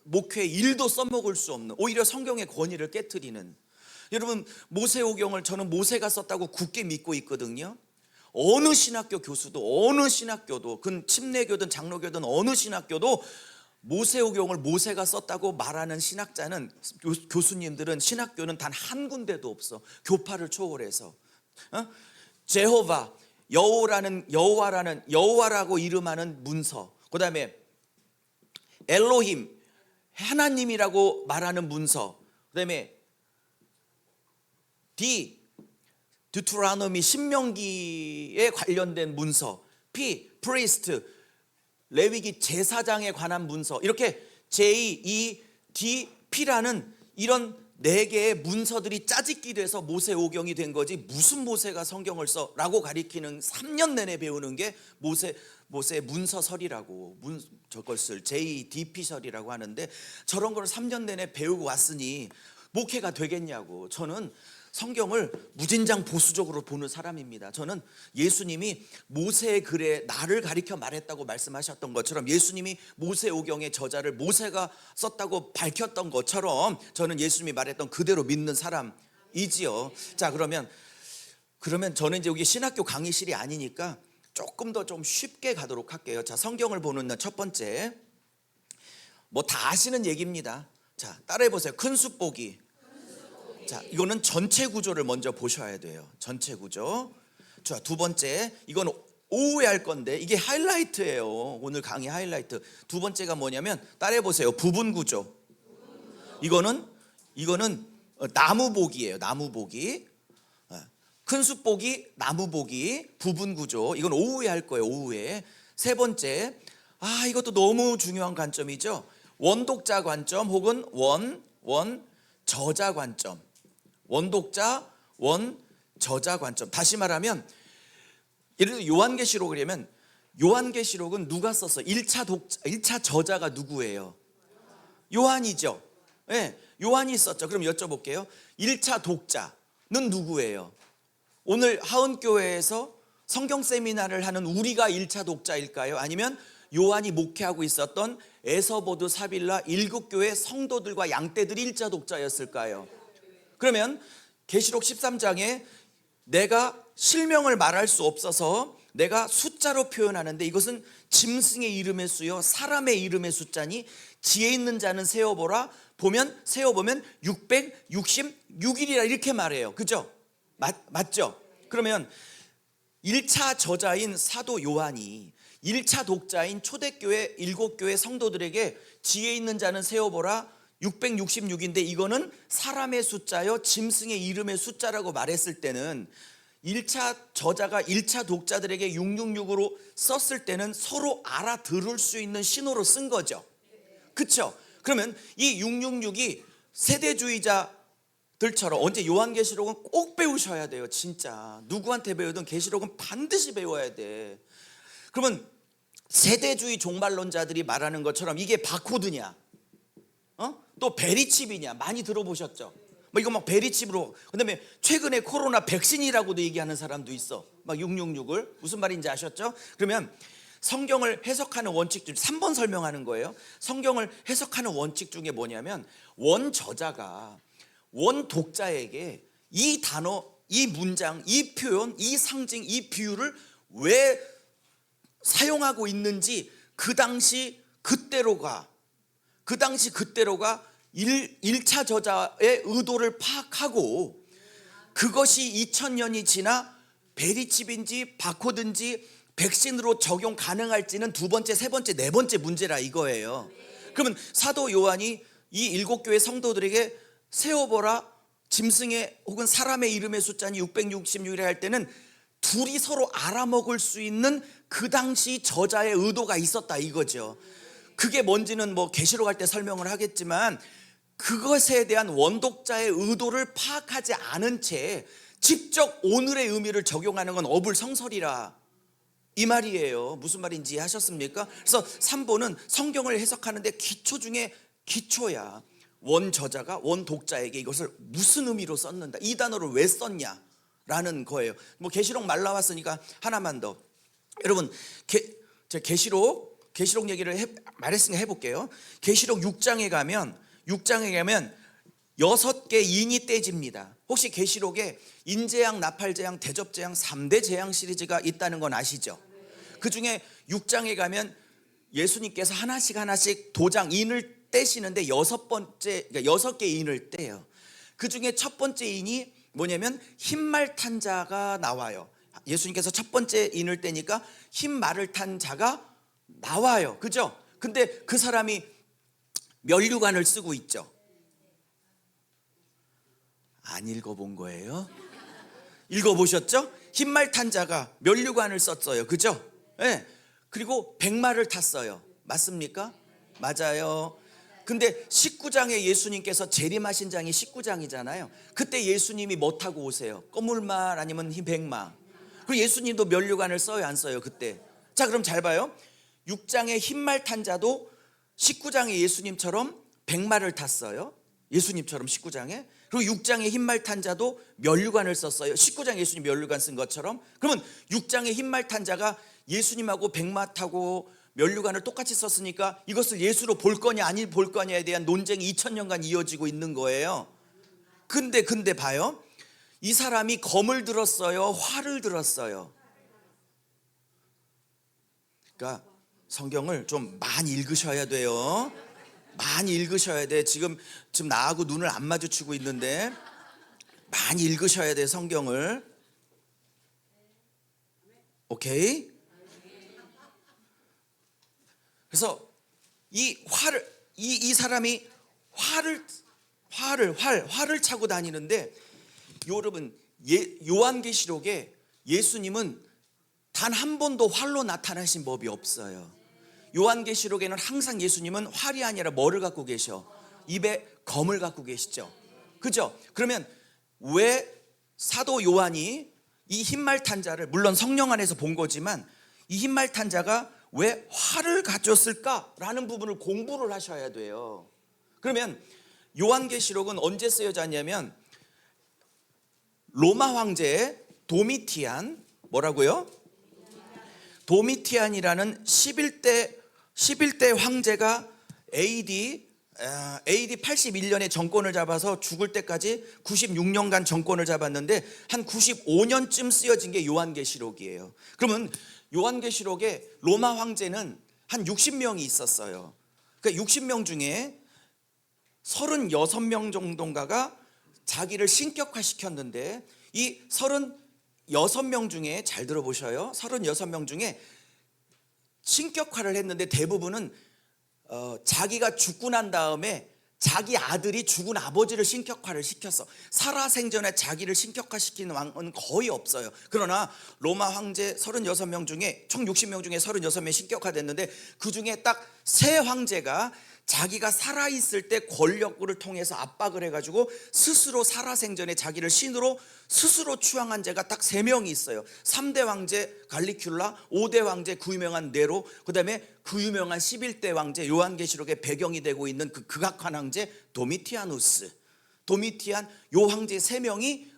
목회에 일도 써먹을 수 없는, 오히려 성경의 권위를 깨트리는. 여러분, 모세오경을 저는 모세가 썼다고 굳게 믿고 있거든요. 어느 신학교 교수도, 어느 신학교도, 그 침례교든 장로교든 어느 신학교도 모세오경을 모세가 썼다고 말하는 신학자는, 교수님들은, 신학교는 단 한 군데도 없어. 교파를 초월해서. 제호바, 여호와라고 이름하는 문서, 그 다음에 엘로힘, 하나님이라고 말하는 문서, 그 다음에 드투라노미, 신명기에 관련된 문서, 프리스트, 레위기 제사장에 관한 문서, 이렇게 JEDP라는 이런 4개의 문서들이 짜집기 돼서 모세오경이 된 거지, 무슨 모세가 성경을 써? 라고 가리키는 3년 내내 배우는 게 모세의 문서설이라고, 저것을 JDP설이라고 하는데, 저런 걸 3년 내내 배우고 왔으니 목회가 되겠냐고. 저는 성경을 무진장 보수적으로 보는 사람입니다. 저는 예수님이 모세의 글에 나를 가리켜 말했다고 말씀하셨던 것처럼, 예수님이 모세오경의 저자를 모세가 썼다고 밝혔던 것처럼, 저는 예수님이 말했던 그대로 믿는 사람이지요. 자, 그러면 저는 이제 여기 신학교 강의실이 아니니까 조금 더 좀 쉽게 가도록 할게요. 자, 성경을 보는 첫 번째, 뭐 다 아시는 얘기입니다. 자, 따라해 보세요. 큰 숫보기. 자, 이거는 전체 구조를 먼저 보셔야 돼요. 전체 구조. 자, 두 번째, 이건 오후에 할 건데 이게 하이라이트예요. 오늘 강의 하이라이트. 두 번째가 뭐냐면, 따라해 보세요. 부분 구조. 이거는 나무 보기예요. 나무 보기. 큰 숲 보기, 나무 보기, 부분 구조. 이건 오후에 할 거예요. 오후에. 세 번째, 이것도 너무 중요한 관점이죠. 원독자 관점 혹은 저자 관점. 원독자, 저자 관점. 다시 말하면, 예를 들어 요한계시록이라면, 요한계시록은 누가 썼어? 1차 저자가 누구예요? 요한이죠. 네, 요한이 썼죠. 그럼 여쭤볼게요. 1차 독자는 누구예요? 오늘 하은교회에서 성경 세미나를 하는 우리가 1차 독자일까요? 아니면 요한이 목회하고 있었던 에서보드, 사빌라, 일국교회 성도들과 양떼들이 1차 독자였을까요? 그러면 계시록 13장에 내가 실명을 말할 수 없어서 내가 숫자로 표현하는데, 이것은 짐승의 이름의 수요 사람의 이름의 숫자니 지혜 있는 자는 세어보라. 세어보면 666일이라 이렇게 말해요. 그죠? 맞죠? 그러면 1차 저자인 사도 요한이 1차 독자인 초대교회 7교회 성도들에게 지혜 있는 자는 세어보라 666인데, 이거는 사람의 숫자요 짐승의 이름의 숫자라고 말했을 때는, 1차 저자가 1차 독자들에게 666으로 썼을 때는 서로 알아들을 수 있는 신호로 쓴 거죠. 그렇죠? 그러면 이 666이 세대주의자들처럼, 언제 요한계시록은 꼭 배우셔야 돼요. 진짜 누구한테 배우든 계시록은 반드시 배워야 돼. 그러면 세대주의 종말론자들이 말하는 것처럼 이게 바코드냐, 또 베리칩이냐, 많이 들어보셨죠? 뭐 이거 막 베리칩으로, 그다음에 최근에 코로나 백신이라고도 얘기하는 사람도 있어. 막 666을 무슨 말인지 아셨죠? 그러면 성경을 해석하는 원칙 중 3번 설명하는 거예요. 성경을 해석하는 원칙 중에 뭐냐면 원 저자가 원 독자에게 이 단어, 이 문장, 이 표현, 이 상징, 이 비유를 왜 사용하고 있는지 그 당시 그때로가 1차 저자의 의도를 파악하고 그것이 2000년이 지나 베리칩인지 바코드인지 백신으로 적용 가능할지는 두 번째, 세 번째, 네 번째 문제라 이거예요. 그러면 사도 요한이 이 7교회 성도들에게 세어보라 짐승의 혹은 사람의 이름의 숫자는 666이라 할 때는 둘이 서로 알아먹을 수 있는 그 당시 저자의 의도가 있었다 이거죠. 그게 뭔지는 뭐 계시록 할 때 설명을 하겠지만 그것에 대한 원독자의 의도를 파악하지 않은 채 직접 오늘의 의미를 적용하는 건 어불성설이라 이 말이에요. 무슨 말인지 하셨습니까? 그래서 3번은 성경을 해석하는데 기초 중에 기초야. 원 저자가 원 독자에게 이것을 무슨 의미로 썼는다, 이 단어를 왜 썼냐라는 거예요. 뭐 계시록 말 나왔으니까 하나만 더. 여러분 제가 계시록 얘기를 말했으니까 해볼게요. 계시록 6장에 가면 6개 인이 떼집니다. 혹시 계시록에 인재양, 나팔재양, 대접재양 3대 재앙 시리즈가 있다는 건 아시죠? 그 중에 6장에 가면 예수님께서 하나씩 도장 인을 떼시는데 6개 인을 떼요. 그 중에 첫 번째 인이 뭐냐면 흰말 탄 자가 나와요. 예수님께서 첫 번째 인을 떼니까 흰 말을 탄 자가 나와요. 그죠? 근데 그 사람이 면류관을 쓰고 있죠. 안 읽어본 거예요? 읽어보셨죠? 흰말 탄 자가 면류관을 썼어요. 그죠? 네. 그리고 백마를 탔어요. 맞습니까? 맞아요. 근데 19장에 예수님께서 재림하신 장이 19장이잖아요. 그때 예수님이 뭐 타고 오세요? 거물말 아니면 흰 백마. 그리고 예수님도 면류관을 써요, 안 써요? 그때. 자, 그럼 잘 봐요. 6장에 흰말 탄 자도 19장에 예수님처럼 백마를 탔어요. 예수님처럼 19장에. 그리고 6장에 흰말 탄 자도 면류관을 썼어요. 19장에 예수님 면류관 쓴 것처럼. 그러면 6장에 흰말 탄 자가 예수님하고 백마 타고 면류관을 똑같이 썼으니까 이것을 예수로 볼 거냐 아니 볼 거냐에 대한 논쟁이 2000년간 이어지고 있는 거예요. 근데 봐요. 이 사람이 검을 들었어요, 활을 들었어요. 그러니까 성경을 좀 많이 읽으셔야 돼요. 많이 읽으셔야 돼. 지금 나하고 눈을 안 마주치고 있는데 많이 읽으셔야 돼, 성경을. 오케이? 그래서 이 사람이 활을 차고 다니는데, 여러분 요한계시록에 예수님은 단 한 번도 활로 나타나신 법이 없어요. 요한계시록에는 항상 예수님은 활이 아니라 뭐를 갖고 계셔? 입에 검을 갖고 계시죠. 그죠? 그러면 왜 사도 요한이 이 흰말 탄 자를, 물론 성령 안에서 본 거지만 이 흰말 탄 자가 왜 활을 가졌을까라는 부분을 공부를 하셔야 돼요. 그러면 요한계시록은 언제 쓰여졌냐면 로마 황제 도미티안, 뭐라고요? 도미티안이라는 11대 황제가 AD 81년에 정권을 잡아서 죽을 때까지 96년간 정권을 잡았는데 한 95년쯤 쓰여진 게 요한계시록이에요. 그러면 요한계시록에 로마 황제는 한 60명이 있었어요. 그러니까 60명 중에 36명 정도인가가 자기를 신격화시켰는데, 이 36명 중에, 잘 들어보셔요, 36명 중에 신격화를 했는데 대부분은 자기가 죽고 난 다음에 자기 아들이 죽은 아버지를 신격화를 시켰어. 살아생전에 자기를 신격화시키는 왕은 거의 없어요. 그러나 로마 황제 36명 중에, 총 60명 중에 36명이 신격화됐는데 그 중에 딱 3 황제가 자기가 살아있을 때 권력을 통해서 압박을 해가지고 스스로 살아생전에 자기를 신으로 스스로 추앙한 자가 딱 3명이 있어요. 3대 황제 갈리큘라, 5대 황제 그 유명한 네로, 그 다음에 그 유명한 11대 황제, 요한계시록의 배경이 되고 있는 그 극악한 황제 도미티아누스. 도미티안, 요 황제 3명이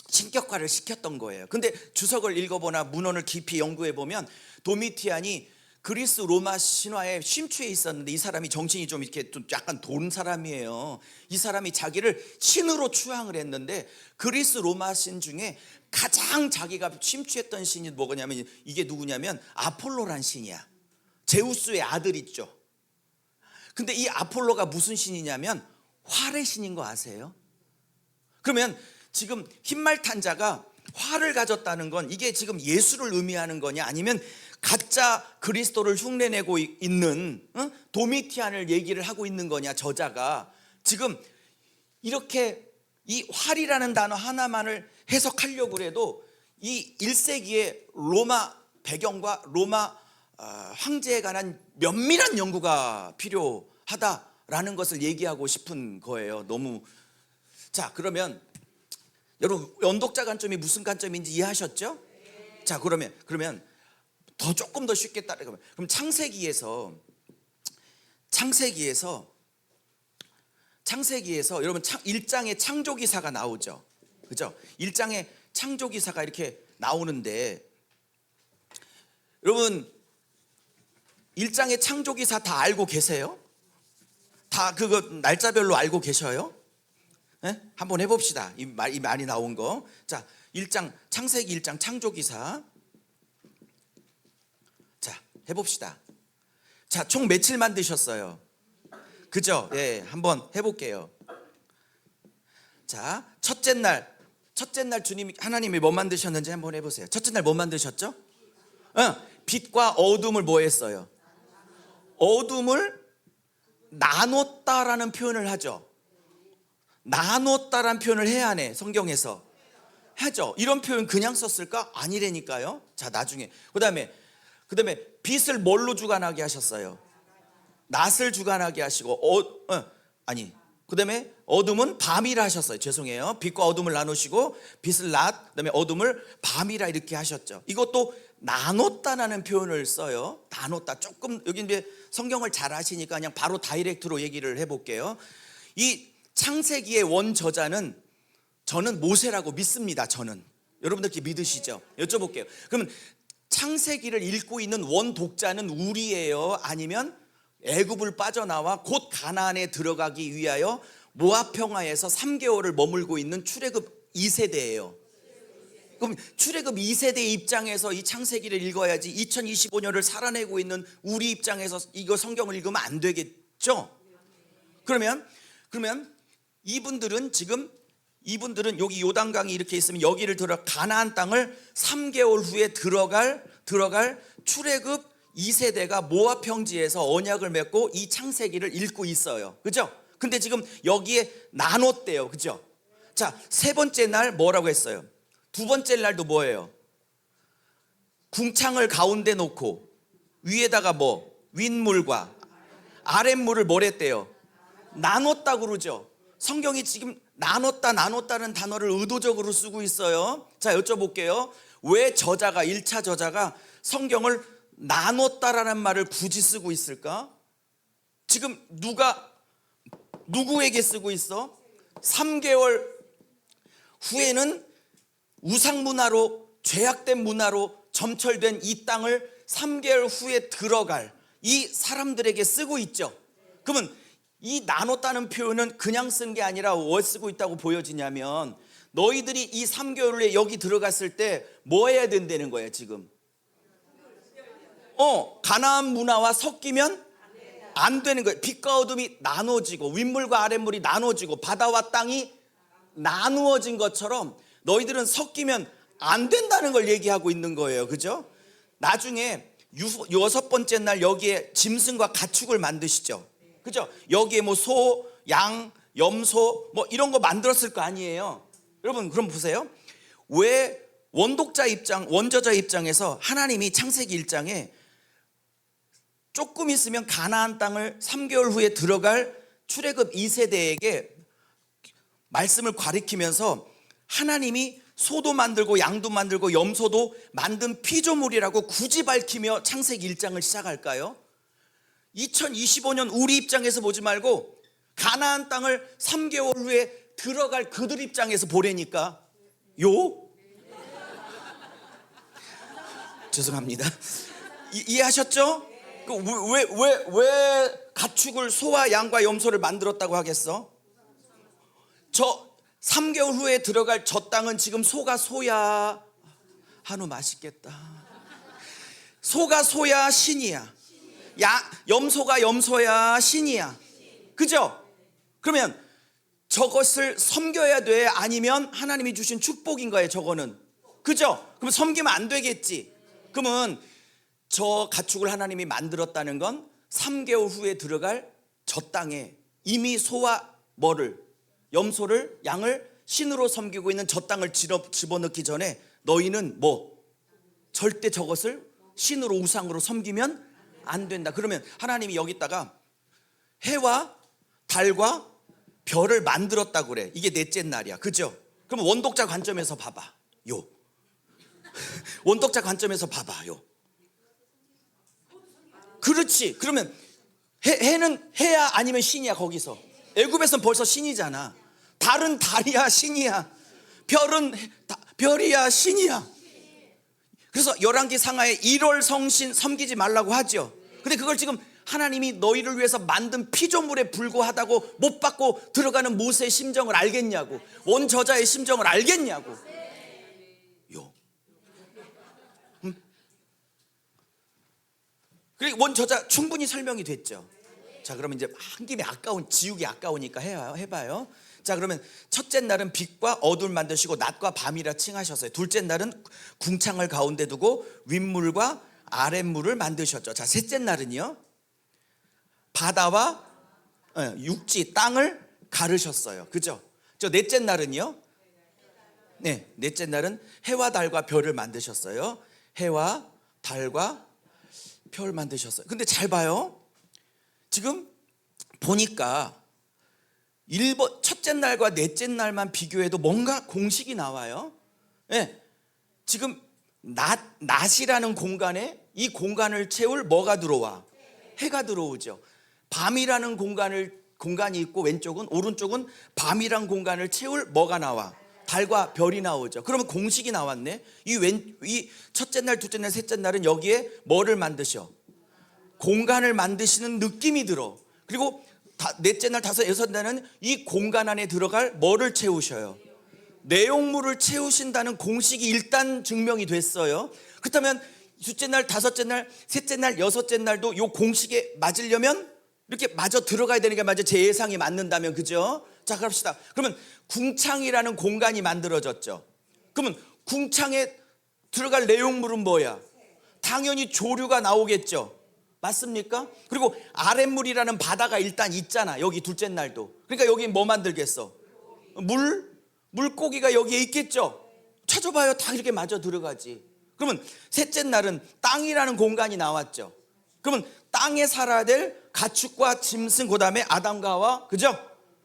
신격화를 시켰던 거예요. 근데 주석을 읽어보나 문헌을 깊이 연구해 보면 도미티안이 그리스 로마 신화에 심취해 있었는데, 이 사람이 정신이 좀 이렇게 좀 약간 돈 사람이에요. 이 사람이 자기를 신으로 추앙을 했는데, 그리스 로마 신 중에 가장 자기가 심취했던 신이 뭐냐면, 이게 누구냐면 아폴로란 신이야. 제우스의 아들 있죠. 근데 이 아폴로가 무슨 신이냐면 활의 신인 거 아세요? 그러면 지금 흰말 탄 자가 활을 가졌다는 건 이게 지금 예수를 의미하는 거냐, 아니면 가짜 그리스도를 흉내내고 있는 도미티안을 얘기를 하고 있는 거냐, 저자가. 지금 이렇게 이 활이라는 단어 하나만을 해석하려고 해도 이 1세기의 로마 배경과 로마 황제에 관한 면밀한 연구가 필요하다라는 것을 얘기하고 싶은 거예요. 너무. 자, 그러면 여러분 연독자 관점이 무슨 관점인지 이해하셨죠? 자, 그러면 더 조금 더 쉽게 따라가면, 그럼 창세기에서 여러분 1장에 창조기사가 나오죠. 그죠? 1장에 창조기사가 이렇게 나오는데, 여러분 1장의 창조기사 다 알고 계세요? 다 그거 날짜별로 알고 계셔요? 네? 한번 해봅시다. 이 말이 나온 거. 자, 1장 창세기 1장 창조기사. 자, 해봅시다. 자, 총 며칠 만드셨어요? 그죠? 예, 한번 해볼게요. 자, 첫째 날 하나님이 뭐 만드셨는지 한번 해보세요. 첫째 날 뭐 만드셨죠? 빛과 어둠을 뭐 했어요? 어둠을 나눴다라는 표현을 하죠. 나눴다라는 표현을 해야 하네, 성경에서. 하죠. 이런 표현 그냥 썼을까? 아니라니까요. 자, 나중에 그 다음에 빛을 뭘로 주관하게 하셨어요? 낫을 주관하게 하시고, 그 다음에 어둠은 밤이라 하셨어요. 죄송해요. 빛과 어둠을 나누시고 빛을 낮, 그 다음에 어둠을 밤이라 이렇게 하셨죠. 이것도 나눴다라는 표현을 써요. 나눴다. 조금 여기 이제 성경을 잘 아시니까 그냥 바로 다이렉트로 얘기를 해볼게요. 이 창세기의 원 저자는 저는 모세라고 믿습니다. 저는. 여러분들 믿으시죠? 여쭤볼게요. 그러면 창세기를 읽고 있는 원 독자는 우리예요? 아니면 애굽을 빠져나와 곧 가나안에 들어가기 위하여 모압 평화에서 3개월을 머물고 있는 출애굽 2세대예요. 그럼 출애굽 2세대 입장에서 이 창세기를 읽어야지 2025년을 살아내고 있는 우리 입장에서 이거 성경을 읽으면 안 되겠죠? 그러면 이분들은 여기 요단강이 이렇게 있으면 여기를 들어 가나안 땅을 3개월 후에 들어갈 출애굽 2세대가 모압 평지에서 언약을 맺고 이 창세기를 읽고 있어요. 그죠? 근데 지금 여기에 나눴대요. 그죠? 자, 세 번째 날 뭐라고 했어요? 두 번째 날도 뭐예요? 궁창을 가운데 놓고 위에다가 뭐 윗물과 아랫물을 뭐랬대요? 나눴다고 그러죠. 성경이 지금 나눴다는 단어를 의도적으로 쓰고 있어요. 자, 여쭤볼게요. 왜 저자가 1차 저자가 성경을 나눴다라는 말을 굳이 쓰고 있을까? 지금 누구에게 쓰고 있어? 3개월 후에는 우상 문화로, 죄악된 문화로 점철된 이 땅을 3개월 후에 들어갈 이 사람들에게 쓰고 있죠. 그러면 이 나눴다는 표현은 그냥 쓴 게 아니라 왜 쓰고 있다고 보여지냐면, 너희들이 이 3개월 후에 여기 들어갔을 때 뭐 해야 된다는 거예요. 지금 가나안 문화와 섞이면 안 되는 거예요. 빛과 어둠이 나눠지고 윗물과 아랫물이 나눠지고 바다와 땅이 나누어진 것처럼 너희들은 섞이면 안 된다는 걸 얘기하고 있는 거예요. 그죠? 나중에 여섯 번째 날 여기에 짐승과 가축을 만드시죠. 그죠? 여기에 뭐 소, 양, 염소 뭐 이런 거 만들었을 거 아니에요. 여러분 그럼 보세요. 왜 원저자 입장에서 하나님이 창세기 1장에 조금 있으면 가나안 땅을 3개월 후에 들어갈 출애굽 2세대에게 말씀을 가리키면서 하나님이 소도 만들고 양도 만들고 염소도 만든 피조물이라고 굳이 밝히며 창세기 1장을 시작할까요? 2025년 우리 입장에서 보지 말고 가나안 땅을 3개월 후에 들어갈 그들 입장에서 보라니까. 요? 죄송합니다. 이해하셨죠? 왜 가축을 소와 양과 염소를 만들었다고 하겠어? 저 3개월 후에 들어갈 저 땅은 지금 소가 소야. 한우 맛있겠다. 소가 소야 신이야. 염소가 염소야 신이야. 그죠? 그러면 저것을 섬겨야 돼? 아니면 하나님이 주신 축복인 거예요 저거는? 그죠? 그럼 섬기면 안 되겠지. 그러면 저 가축을 하나님이 만들었다는 건 3개월 후에 들어갈 저 땅에 이미 소와 염소를 양을 신으로 섬기고 있는 저 땅을 집어넣기 전에 너희는 절대 저것을 신으로 우상으로 섬기면 안 된다. 그러면 하나님이 여기다가 해와 달과 별을 만들었다고 그래. 이게 넷째 날이야. 그죠? 그럼 원독자 관점에서 봐봐. 원독자 관점에서 봐봐요. 그렇지. 그러면 해는 해야 아니면 신이야. 거기서 애굽에서는 벌써 신이잖아. 달은 달이야 신이야. 별은 별이야 신이야. 그래서 열왕기 상하에 1월 성신 섬기지 말라고 하죠. 근데 그걸 지금 하나님이 너희를 위해서 만든 피조물에 불과하다고 못 받고 들어가는 모세의 심정을 알겠냐고. 원저자의 심정을 알겠냐고. 그리고 원저자 충분히 설명이 됐죠. 자, 그러면 이제 한 김에 지우기 아까우니까 해봐요. 자, 그러면 첫째 날은 빛과 어둠을 만드시고 낮과 밤이라 칭하셨어요. 둘째 날은 궁창을 가운데 두고 윗물과 아랫물을 만드셨죠. 자, 셋째 날은요, 바다와 육지 땅을 가르셨어요. 그죠? 저 넷째 날은요, 넷째 날은 해와 달과 별을 만드셨어요. 해와 달과 별 만드셨어요. 근데 잘 봐요. 지금 보니까 첫째 날과 넷째 날만 비교해도 뭔가 공식이 나와요. 지금 낮이라는 공간에 이 공간을 채울 뭐가 들어와? 해가 들어오죠. 밤이라는 공간이 있고 오른쪽은 밤이란 공간을 채울 뭐가 나와? 달과 별이 나오죠. 그러면 공식이 나왔네. 이 첫째 날, 둘째 날, 셋째 날은 여기에 뭐를 만드셔? 공간을 만드시는 느낌이 들어. 그리고 넷째 날, 다섯, 여섯 날은 이 공간 안에 들어갈 뭐를 채우셔요? 내용물을 채우신다는 공식이 일단 증명이 됐어요. 그렇다면 둘째 날, 다섯째 날, 셋째 날, 여섯째 날도 이 공식에 맞으려면 이렇게 마저 들어가야 되는 게 맞아. 제 예상이 맞는다면. 그죠? 자, 갑시다. 그러면 궁창이라는 공간이 만들어졌죠. 그러면 궁창에 들어갈 내용물은 뭐야? 당연히 조류가 나오겠죠. 맞습니까? 그리고 아랫물이라는 바다가 일단 있잖아. 여기 둘째 날도. 그러니까 여기 뭐 만들겠어? 물고기가 여기에 있겠죠. 찾아봐요. 다 이렇게 마저 들어가지. 그러면 셋째 날은 땅이라는 공간이 나왔죠. 그러면 땅에 살아야 될 가축과 짐승, 그 다음에 아담과 하와, 그죠?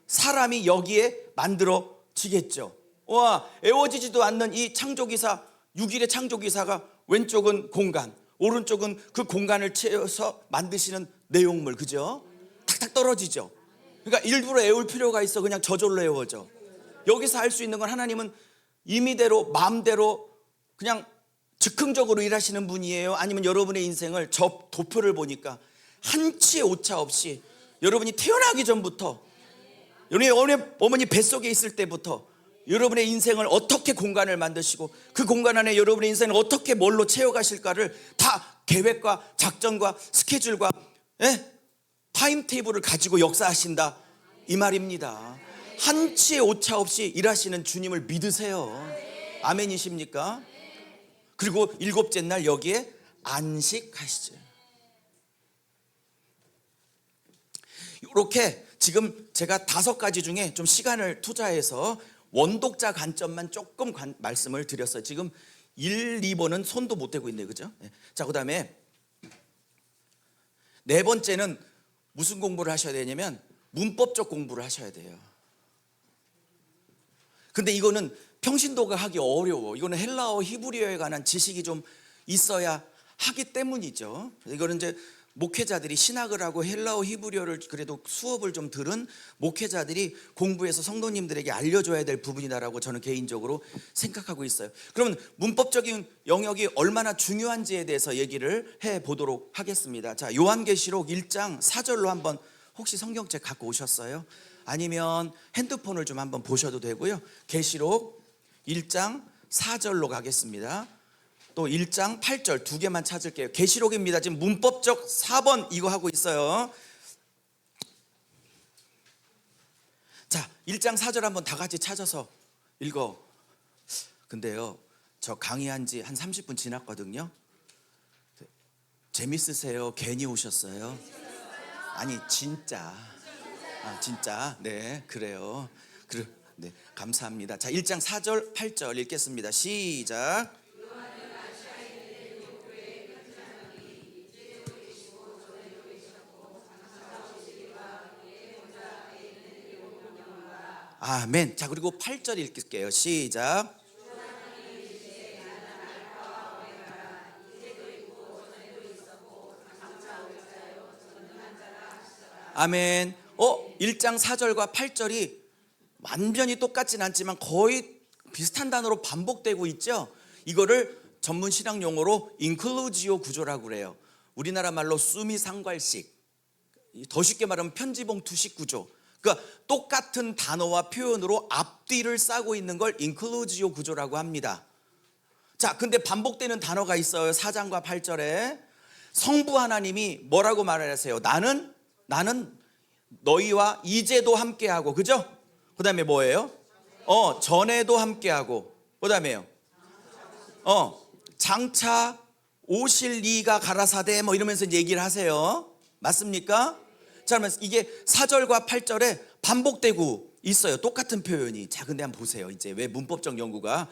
사람이 여기에 만들어지겠죠. 와, 애워지지도 않는 이 창조기사, 6일의 창조기사가 왼쪽은 공간, 오른쪽은 그 공간을 채워서 만드시는 내용물, 그죠? 탁탁 떨어지죠. 그러니까 일부러 애울 필요가 있어. 그냥 저절로 애워져. 여기서 할 수 있는 건 하나님은 임의대로 마음대로 그냥 즉흥적으로 일하시는 분이에요? 아니면 여러분의 인생을 저 도표를 보니까 한치의 오차 없이 여러분이 태어나기 전부터, 여러분의 어머니 뱃속에 있을 때부터 여러분의 인생을 어떻게 공간을 만드시고 그 공간 안에 여러분의 인생을 어떻게 뭘로 채워가실까를 다 계획과 작전과 스케줄과 타임테이블을 가지고 역사하신다, 이 말입니다. 한치의 오차 없이 일하시는 주님을 믿으세요. 아멘이십니까? 그리고 일곱째 날 여기에 안식하시죠. 이렇게 지금 제가 5가지 중에 좀 시간을 투자해서 원독자 관점만 조금 말씀을 드렸어요. 지금 1, 2번은 손도 못 대고 있네요. 그죠? 자, 그 다음에 네 번째는 무슨 공부를 하셔야 되냐면 문법적 공부를 하셔야 돼요. 근데 이거는 평신도가 하기 어려워. 이거는 헬라어, 히브리어에 관한 지식이 좀 있어야 하기 때문이죠. 이거는 이제 목회자들이 신학을 하고 헬라어 히브리어를 그래도 수업을 좀 들은 목회자들이 공부해서 성도님들에게 알려줘야 될 부분이다라고 저는 개인적으로 생각하고 있어요. 그러면 문법적인 영역이 얼마나 중요한지에 대해서 얘기를 해보도록 하겠습니다. 자, 요한계시록 1장 4절로 한번, 혹시 성경책 갖고 오셨어요? 아니면 핸드폰을 좀 한번 보셔도 되고요. 계시록 1장 4절로 가겠습니다. 또 1장 8절 두 개만 찾을게요. 계시록입니다. 지금 문법적 4번 이거 하고 있어요. 자, 1장 4절 한번 다 같이 찾아서 읽어. 근데요, 저 강의한 지 한 30분 지났거든요. 재밌으세요? 괜히 오셨어요? 아니, 진짜. 진짜. 네, 그래요. 네, 감사합니다. 자, 1장 4절 8절 읽겠습니다. 시작. 아멘. 자, 그리고 8절 읽을게요. 시작. 아멘. 1장 4절과 8절이 완전히 똑같진 않지만 거의 비슷한 단어로 반복되고 있죠. 이거를 전문 신학 용어로 인클루지오 구조라고 그래요. 우리나라 말로 수미상괄식, 더 쉽게 말하면 편지봉투식 구조. 그러니까 똑같은 단어와 표현으로 앞뒤를 싸고 있는 걸 인클루지오 구조라고 합니다. 자, 근데 반복되는 단어가 있어요. 4장과 8절에 성부 하나님이 뭐라고 말하세요? 나는 너희와 이제도 함께하고, 그죠? 그 다음에 뭐예요? 전에도 함께하고, 그 다음에요, 장차 오실 이가 가라사대 뭐 이러면서 얘기를 하세요. 맞습니까? 자, 그러면 이게 4절과 8절에 반복되고 있어요. 똑같은 표현이. 자, 근데 한번 보세요. 이제 왜 문법적 연구가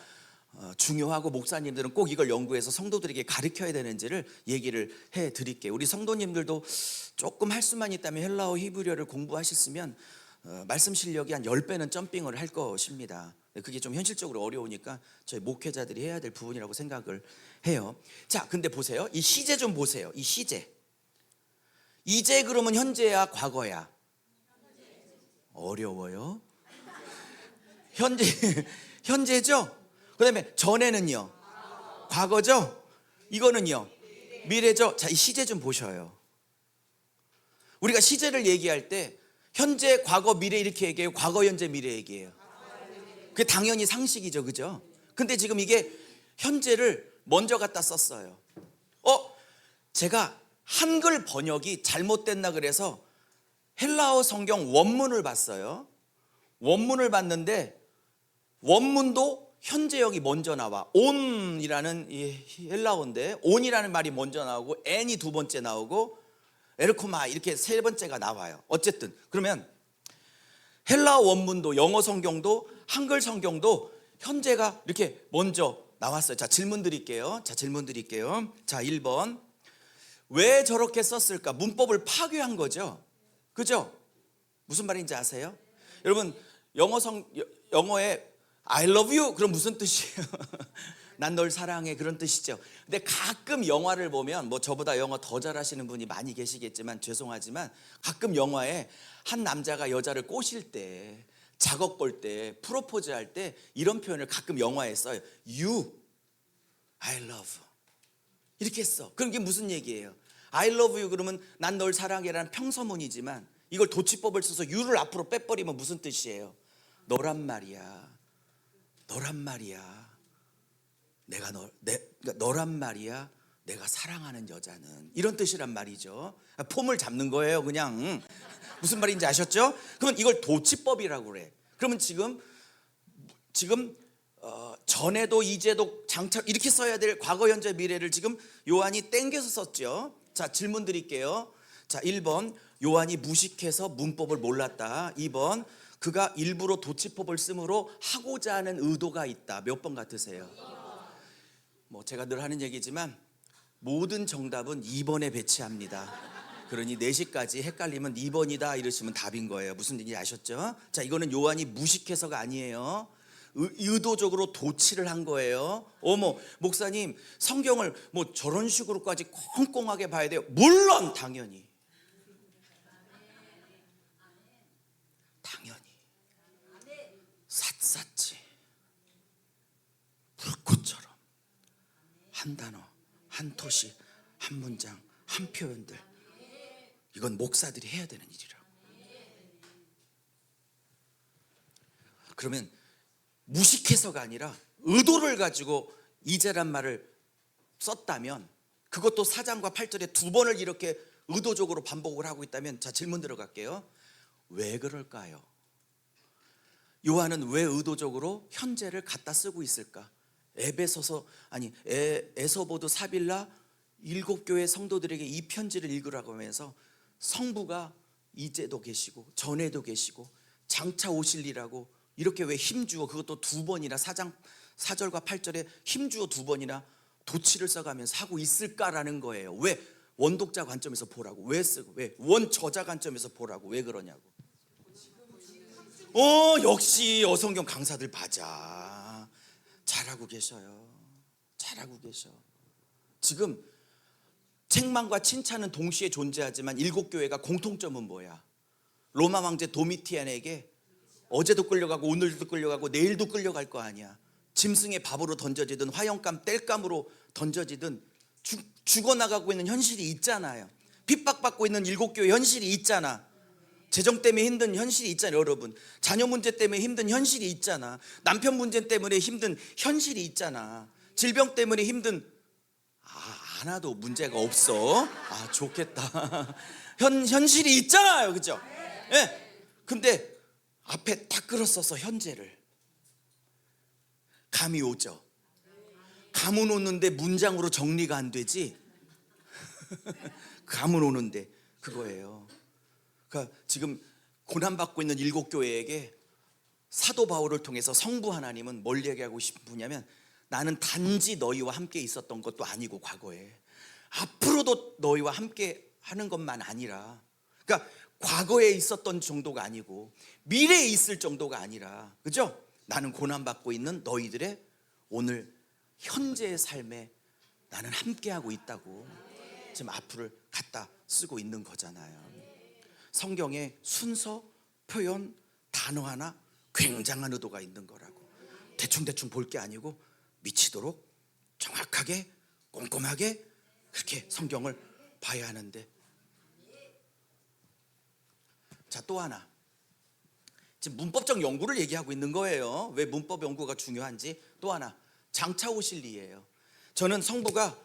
중요하고 목사님들은 꼭 이걸 연구해서 성도들에게 가르쳐야 되는지를 얘기를 해 드릴게요. 우리 성도님들도 조금 할 수만 있다면 헬라어 히브리어를 공부하셨으면 말씀 실력이 한 10배는 점핑을 할 것입니다. 그게 좀 현실적으로 어려우니까 저희 목회자들이 해야 될 부분이라고 생각을 해요. 자, 근데 보세요. 이 시제 좀 보세요. 이 시제. 이제 그러면 현재야 과거야? 어려워요. 현재죠? 그 다음에 전에는요? 과거죠? 이거는요? 미래죠? 자, 이 시제 좀 보셔요. 우리가 시제를 얘기할 때 현재, 과거, 미래 이렇게 얘기해요? 과거, 현재, 미래 얘기해요? 그게 당연히 상식이죠, 그죠? 근데 지금 이게 현재를 먼저 갖다 썼어요. 제가 한글 번역이 잘못됐나 그래서 헬라어 성경 원문을 봤어요. 원문을 봤는데 원문도 현재역이 먼저 나와. 온이라는 이 헬라어인데 온이라는 말이 먼저 나오고 n이 두 번째 나오고 에르코마 이렇게 세 번째가 나와요. 어쨌든 그러면 헬라어 원문도 영어 성경도 한글 성경도 현재가 이렇게 먼저 나왔어요. 자, 질문 드릴게요. 자, 1번. 왜 저렇게 썼을까? 문법을 파괴한 거죠. 그죠? 무슨 말인지 아세요? 여러분, 영어에 I love you 그럼 무슨 뜻이에요? 난 널 사랑해 그런 뜻이죠. 근데 가끔 영화를 보면 뭐 저보다 영어 더 잘하시는 분이 많이 계시겠지만 죄송하지만 가끔 영화에 한 남자가 여자를 꼬실 때, 작업 걸 때, 프로포즈 할 때 이런 표현을 가끔 영화에 써요. You, I love 이렇게 써. 그럼 이게 무슨 얘기예요? I love you 그러면 난 널 사랑해라는 평서문이지만 이걸 도치법을 써서 you를 앞으로 빼버리면 무슨 뜻이에요? 너란 말이야. 너란 말이야. 내가 사랑하는 여자는 이런 뜻이란 말이죠. 폼을 잡는 거예요, 그냥. 무슨 말인지 아셨죠? 그러면 이걸 도치법이라고 그래. 그러면 지금 전에도 이제도 장차 이렇게 써야 될 과거, 현재, 미래를 지금 요한이 땡겨서 썼죠. 자, 질문 드릴게요. 자, 1번 요한이 무식해서 문법을 몰랐다. 2번 그가 일부러 도치법을 쓰므로 하고자 하는 의도가 있다. 몇 번 같으세요? 뭐 제가 늘 하는 얘기지만 모든 정답은 2번에 배치합니다. 그러니 4시까지 헷갈리면 2번이다 이러시면 답인 거예요. 무슨 얘기인지 아셨죠? 자, 이거는 요한이 무식해서가 아니에요. 의도적으로 도치를 한 거예요. 어머, 목사님, 성경을 뭐 저런 식으로까지 꼼꼼하게 봐야 돼요? 물론 당연히 샅샅이 불꽃처럼 한 단어, 한 토시, 한 문장, 한 표현들, 이건 목사들이 해야 되는 일이라고. 그러면 무식해서가 아니라 의도를 가지고 이제란 말을 썼다면, 그것도 4장과 8절에 두 번을 이렇게 의도적으로 반복을 하고 있다면, 자, 질문 들어갈게요. 왜 그럴까요? 요한은 왜 의도적으로 현재를 갖다 쓰고 있을까? 에서보드 사빌라 7교회 성도들에게 이 편지를 읽으라고 하면서 성부가 이제도 계시고 전에도 계시고 장차 오실리라고 이렇게 왜 힘주어, 그것도 두 번이나 4절과 8절에 힘주어 두 번이나 도치를 써가면서 하고 있을까라는 거예요. 왜? 원독자 관점에서 보라고. 왜 쓰고? 왜? 원저자 관점에서 보라고. 왜 그러냐고. 역시 어성경 강사들 맞아. 잘하고 계셔요. 잘하고 계셔. 지금 책망과 칭찬은 동시에 존재하지만 7교회가 공통점은 뭐야? 로마 황제 도미티안에게 어제도 끌려가고 오늘도 끌려가고 내일도 끌려갈 거 아니야. 짐승의 밥으로 던져지든 화염감 땔감으로 던져지든 죽어나가고 있는 현실이 있잖아요. 핍박받고 있는 7교회 현실이 있잖아. 재정 때문에 힘든 현실이 있잖아요. 여러분, 자녀 문제 때문에 힘든 현실이 있잖아. 남편 문제 때문에 힘든 현실이 있잖아. 질병 때문에 힘든, 하나도 문제가 없어. 좋겠다. 현실이 있잖아요. 그죠? 예. 근데 앞에 딱 끌어써서 현재를 감이 오죠. 감은 오는데 문장으로 정리가 안 되지. 감은 오는데 그거예요. 그러니까 지금 고난받고 있는 7교회에게 사도 바울을 통해서 성부 하나님은 뭘 얘기하고 싶으냐면, 나는 단지 너희와 함께 있었던 것도 아니고 과거에 앞으로도 너희와 함께 하는 것만 아니라, 그러니까 과거에 있었던 정도가 아니고 미래에 있을 정도가 아니라, 그죠? 나는 고난받고 있는 너희들의 오늘 현재의 삶에 나는 함께하고 있다고 지금 앞으로를 갖다 쓰고 있는 거잖아요. 성경에 순서, 표현, 단어 하나 굉장한 의도가 있는 거라고. 대충대충 볼 게 아니고 미치도록 정확하게 꼼꼼하게 그렇게 성경을 봐야 하는데, 자, 또 하나, 지금 문법적 연구를 얘기하고 있는 거예요. 왜 문법 연구가 중요한지. 또 하나, 장차 오실리예요. 저는 성부가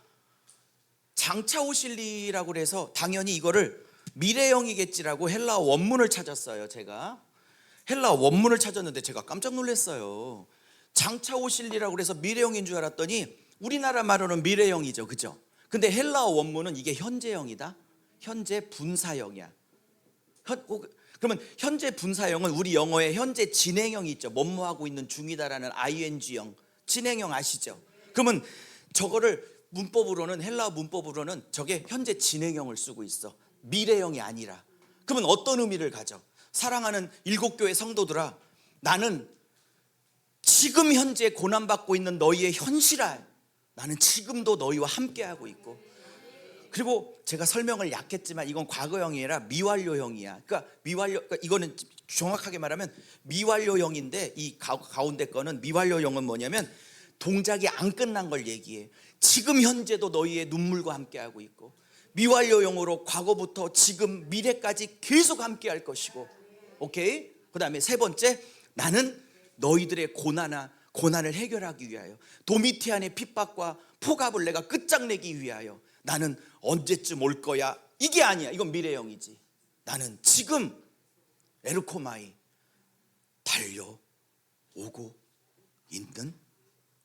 장차 오실리라고 그래서 당연히 이거를 미래형이겠지라고 헬라어 원문을 찾았어요. 제가 헬라어 원문을 찾았는데 제가 깜짝 놀랐어요. 장차 오실리라고 그래서 미래형인 줄 알았더니 우리나라 말로는 미래형이죠. 그죠? 근데 헬라어 원문은 이게 현재형이다. 현재 분사형이야. 그러면 현재 분사형은 우리 영어에 현재 진행형이 있죠. 뭐뭐하고 있는 중이다라는 ing형, 진행형 아시죠? 그러면 저거를 문법으로는, 헬라어 문법으로는 저게 현재 진행형을 쓰고 있어. 미래형이 아니라. 그러면 어떤 의미를 가져? 사랑하는 7교회 성도들아, 나는 지금 현재 고난받고 있는 너희의 현실아, 나는 지금도 너희와 함께하고 있고, 그리고 제가 설명을 약했지만 이건 과거형이 아니라 미완료형이야. 그러니까 이거는 정확하게 말하면 미완료형인데, 이 가운데 거는 미완료형은 뭐냐면 동작이 안 끝난 걸 얘기해. 지금 현재도 너희의 눈물과 함께하고 있고, 미완료형으로 과거부터 지금 미래까지 계속 함께할 것이고, 오케이? 그 다음에 세 번째, 나는 너희들의 고난을 해결하기 위하여, 도미티안의 핍박과 포갑을 내가 끝장내기 위하여 나는 언제쯤 올 거야, 이게 아니야. 이건 미래형이지. 나는 지금 에르코마이 달려오고 있는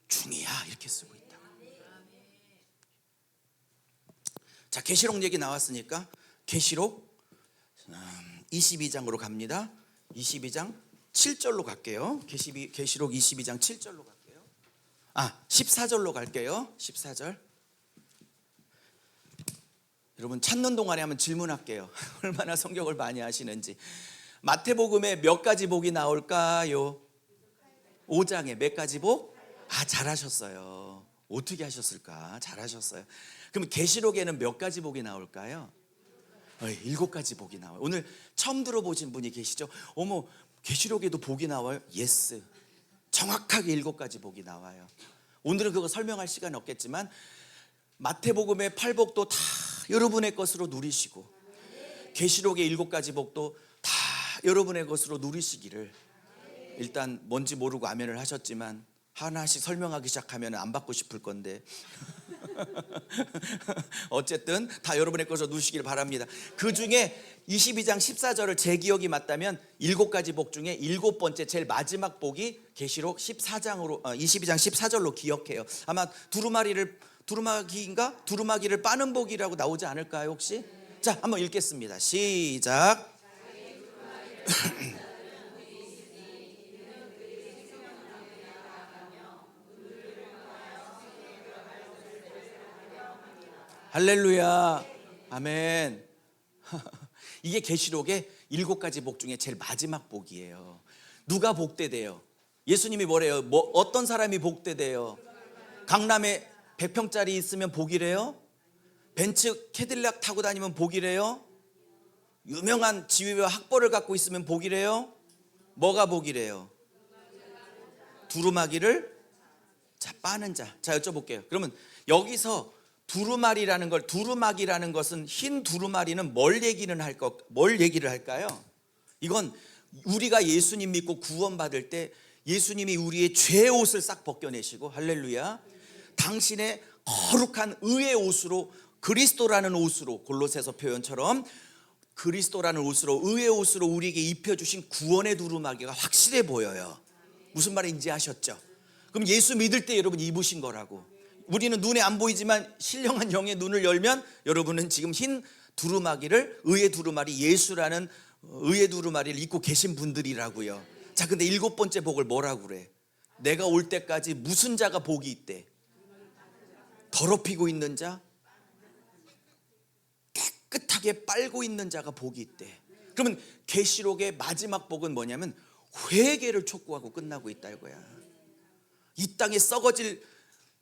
중이야, 이렇게 쓰고 있다. 자, 계시록 얘기 나왔으니까 계시록 22장으로 갑니다. 22장 7절로 갈게요. 계시록 22장 7절로 갈게요. 14절로 갈게요. 14절. 여러분, 찾는 동안에 한번 질문할게요. 얼마나 성경을 많이 하시는지. 마태복음에 몇 가지 복이 나올까요? 5장에 몇 가지 복? 잘하셨어요. 어떻게 하셨을까? 잘하셨어요. 그럼 계시록에는 몇 가지 복이 나올까요? 7가지 복이 나와요. 오늘 처음 들어보신 분이 계시죠? 어머, 계시록에도 복이 나와요? 예스. 정확하게 7가지 복이 나와요. 오늘은 그거 설명할 시간은 없겠지만 마태복음의 8복도 다 여러분의 것으로 누리시고 계시록의 7가지 복도 다 여러분의 것으로 누리시기를. 일단 뭔지 모르고 아멘을 하셨지만 하나씩 설명하기 시작하면 안 받고 싶을 건데 어쨌든 다 여러분의 것으로 누리시길 바랍니다. 그 중에 22장 14절을 제 기억이 맞다면 7가지 복 중에 7번째 제일 마지막 복이 계시록 14장으로 22장 14절로 기억해요. 아마 두루마기를 빠는 복이라고 나오지 않을까요 혹시? 자, 한번 읽겠습니다. 시작. 할렐루야. 아멘. 이게 계시록의 7가지 복 중에 제일 마지막 복이에요. 누가 복되대요? 예수님이 뭐래요? 어떤 사람이 복되대요? 강남에 100평짜리 있으면 복이래요? 벤츠 캐딜락 타고 다니면 복이래요? 유명한 지위와 학벌을 갖고 있으면 복이래요? 뭐가 복이래요? 두루마기를 빠는 자. 자, 여쭤볼게요. 그러면 여기서 두루마기라는 것은 흰 두루마리는 뭘 얘기를 할까요? 이건 우리가 예수님 믿고 구원받을 때 예수님이 우리의 죄의 옷을 싹 벗겨내시고, 할렐루야, 당신의 거룩한 의의 옷으로, 그리스도라는 옷으로, 골로새서 표현처럼 그리스도라는 옷으로, 의의 옷으로 우리에게 입혀주신 구원의 두루마기가 확실해 보여요. 무슨 말인지 아셨죠? 그럼 예수 믿을 때 여러분 입으신 거라고. 우리는 눈에 안 보이지만 신령한 영의 눈을 열면 여러분은 지금 흰 두루마기를, 의의 두루마리, 예수라는 의의 두루마리를 입고 계신 분들이라고요. 자, 근데 7번째 복을 뭐라고 그래? 내가 올 때까지 무슨 자가 복이 있대? 더럽히고 있는 자, 깨끗하게 빨고 있는 자가 복이 있대. 그러면 계시록의 마지막 복은 뭐냐면 회개를 촉구하고 끝나고 있다 이거야. 이 땅에 썩어질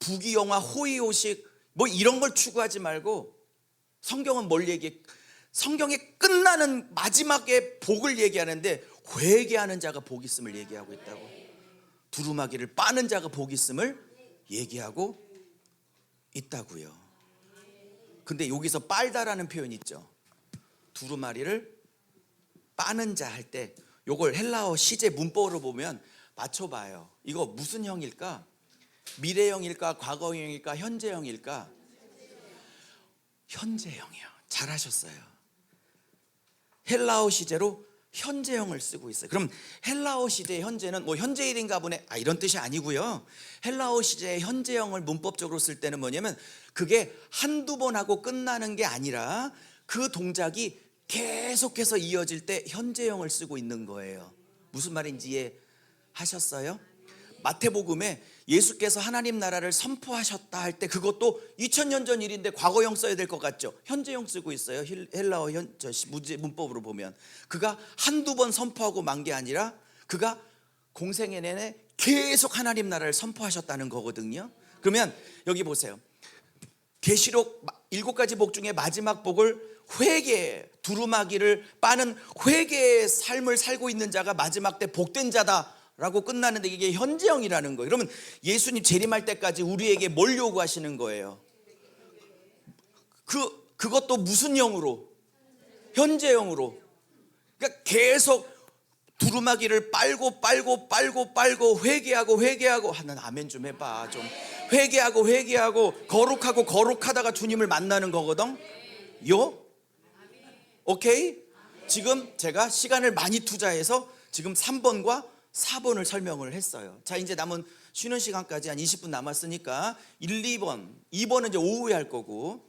부귀영화, 호의호식 뭐 이런 걸 추구하지 말고, 성경은 뭘 얘기해? 성경의 끝나는 마지막에 복을 얘기하는데 회개하는 자가 복 있음을 얘기하고 있다고. 두루마기를 빠는 자가 복 있음을 얘기하고 있다고요. 근데 여기서 빨다라는 표현이 있죠. 두루마리를 빠는 자 할 때 요걸 헬라어 시제 문법으로 보면 맞춰봐요. 이거 무슨 형일까? 미래형일까? 과거형일까? 현재형일까? 현재형이요. 잘하셨어요. 헬라어 시제로 현재형을 쓰고 있어요. 그럼 헬라어 시제의 현재는 뭐 현재일인가 보네, 이런 뜻이 아니고요. 헬라어 시제의 현재형을 문법적으로 쓸 때는 뭐냐면 그게 한두 번 하고 끝나는 게 아니라 그 동작이 계속해서 이어질 때 현재형을 쓰고 있는 거예요. 무슨 말인지 이해하셨어요? 마태복음에 예수께서 하나님 나라를 선포하셨다 할 때 그것도 2000년 전 일인데 과거형 써야 될 것 같죠? 현재형 쓰고 있어요. 헬라어 문법으로 보면 그가 한두 번 선포하고 만 게 아니라 그가 공생애 내내 계속 하나님 나라를 선포하셨다는 거거든요. 그러면 여기 보세요. 계시록 7가지 복 중에 마지막 복을 회개, 두루마기를 빠는 회개의 삶을 살고 있는 자가 마지막 때 복된 자다 라고 끝나는데 이게 현재형이라는 거예요. 그러면 예수님 재림할 때까지 우리에게 뭘 요구하시는 거예요? 그것도 무슨 형으로? 현재형으로. 그러니까 계속 두루마기를 빨고 회개하고 난 아멘 좀 해봐. 좀 회개하고 거룩하다가 주님을 만나는 거거든. 오케이? 지금 제가 시간을 많이 투자해서 지금 3번과 4번을 설명을 했어요. 자, 이제 남은 쉬는 시간까지 한 20분 남았으니까 1, 2번은 이제 오후에 할 거고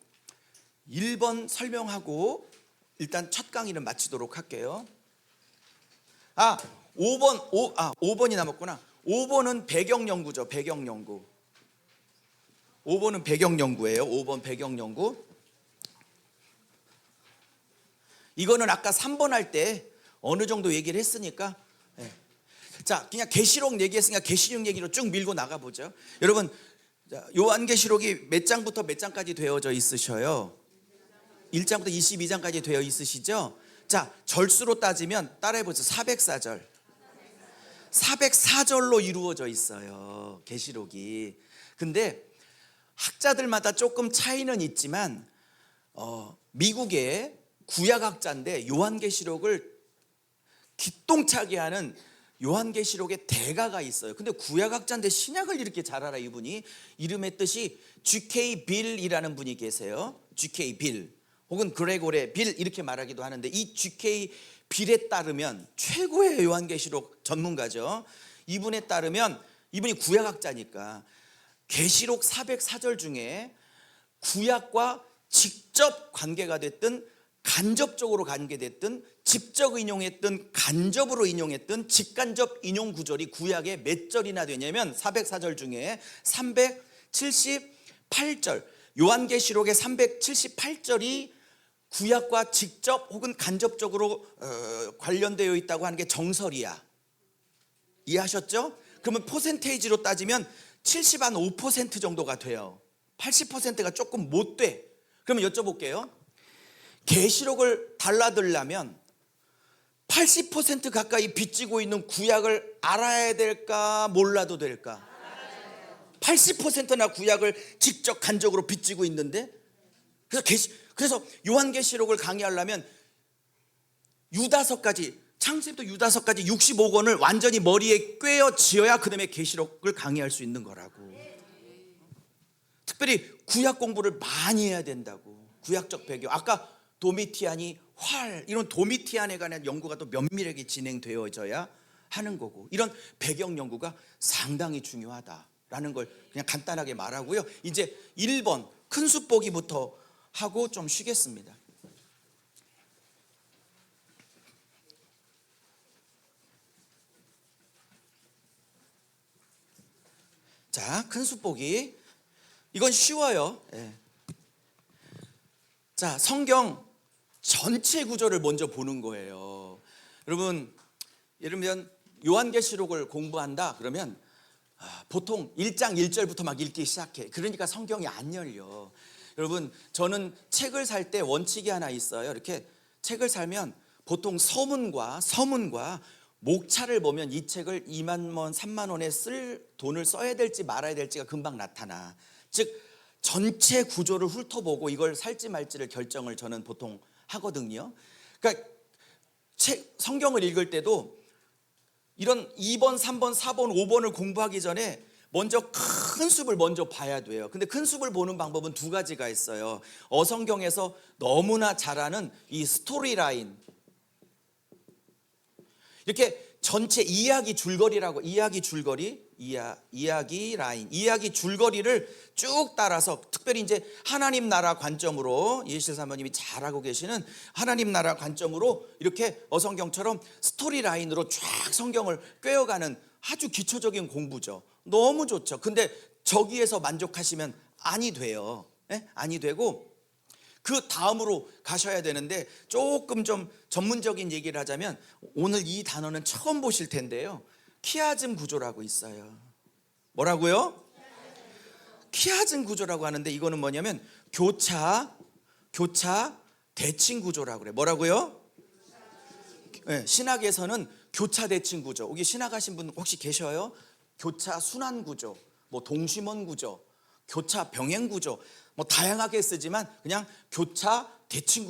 1번 설명하고 일단 첫 강의는 마치도록 할게요. 5번이 남았구나. 5번은 배경연구죠. 배경연구. 5번은 배경연구예요. 5번 배경연구. 이거는 아까 3번 할 때 어느 정도 얘기를 했으니까 자, 그냥 계시록 얘기했으니까 계시록 얘기로 쭉 밀고 나가 보죠. 여러분, 요한계시록이 몇 장부터 몇 장까지 되어져 있으셔요? 1장부터 22장까지 되어 있으시죠? 자, 절수로 따지면 따라해 보죠. 404절. 404절로 이루어져 있어요, 계시록이. 근데 학자들마다 조금 차이는 있지만 미국의 구약학자인데 요한계시록을 기똥차게 하는 요한계시록의 대가가 있어요. 근데 구약학자인데 신약을 이렇게 잘 알아. 이분이 이름의 뜻이 G.K. 빌이라는 분이 계세요. G.K. 빌 혹은 그레고레 빌 이렇게 말하기도 하는데, 이 G.K. 빌에 따르면 최고의 요한계시록 전문가죠. 이분에 따르면, 이분이 구약학자니까 계시록 404절 중에 구약과 직접 관계가 됐든 간접적으로 관계됐든 직접 인용했든 간접으로 인용했든 직간접 인용 구절이 구약에 몇 절이나 되냐면 404절 중에 378절, 요한계시록의 378절이 구약과 직접 혹은 간접적으로 관련되어 있다고 하는 게 정설이야. 이해하셨죠? 그러면 퍼센테이지로 따지면 70.5% 정도가 돼요. 80%가 조금 못 돼. 그러면 여쭤볼게요. 계시록을 달라들려면 80% 가까이 빚지고 있는 구약을 알아야 될까, 몰라도 될까? 80%나 구약을 직접 간접으로 빚지고 있는데, 그래서 요한계시록을 강의하려면 유다서까지, 창세부터 유다서까지 65권을 완전히 머리에 꿰어 지어야 그 다음에 계시록을 강의할 수 있는 거라고. 특별히 구약 공부를 많이 해야 된다고. 구약적 배경, 아까 도미티안이 활, 이런 도미티안에 관한 연구가 또 면밀하게 진행되어져야 하는 거고, 이런 배경 연구가 상당히 중요하다라는 걸 그냥 간단하게 말하고요. 이제 1번 큰 숫보기부터 하고 좀 쉬겠습니다. 자, 큰 숫보기. 이건 쉬워요. 예. 자, 성경 전체 구조를 먼저 보는 거예요. 여러분, 예를 들면 요한계시록을 공부한다 그러면 보통 1장 1절부터 막 읽기 시작해. 그러니까 성경이 안 열려. 여러분, 저는 책을 살 때 원칙이 하나 있어요. 이렇게 책을 살면 보통 서문과 목차를 보면 이 책을 2만 원, 3만 원에 쓸 돈을 써야 될지 말아야 될지가 금방 나타나. 즉 전체 구조를 훑어보고 이걸 살지 말지를 결정을 저는 보통 하거든요. 그러니까 성경을 읽을 때도 이런 2번, 3번, 4번, 5번을 공부하기 전에 먼저 큰 숲을 먼저 봐야 돼요. 근데 큰 숲을 보는 방법은 두 가지가 있어요. 어성경에서 너무나 잘 아는 이 스토리 라인, 이렇게 전체 이야기 줄거리라고, 이야기 라인, 이야기 줄거리를 쭉 따라서, 특별히 이제 하나님 나라 관점으로, 예실 사모님이 잘하고 계시는 하나님 나라 관점으로 이렇게 어성경처럼 스토리 라인으로 쫙 성경을 꿰어가는 아주 기초적인 공부죠. 너무 좋죠. 근데 저기에서 만족하시면 아니 돼요. 네? 아니 되고 그 다음으로 가셔야 되는데, 조금 좀 전문적인 얘기를 하자면 오늘 이 단어는 처음 보실 텐데요. 키아즘 구조라고 있어요. 뭐라고요? 키아즘 구조라고 하는데, 이거는 뭐냐면 교차 대칭 구조라고 그래. 뭐라고요? 네, 신학에서는 교차 대칭 구조. 여기 신학하신 분 혹시 계셔요? 교차 순환 구조, 뭐 동심원 구조, 교차 병행 구조, 뭐 다양하게 쓰지만 그냥 교차 대칭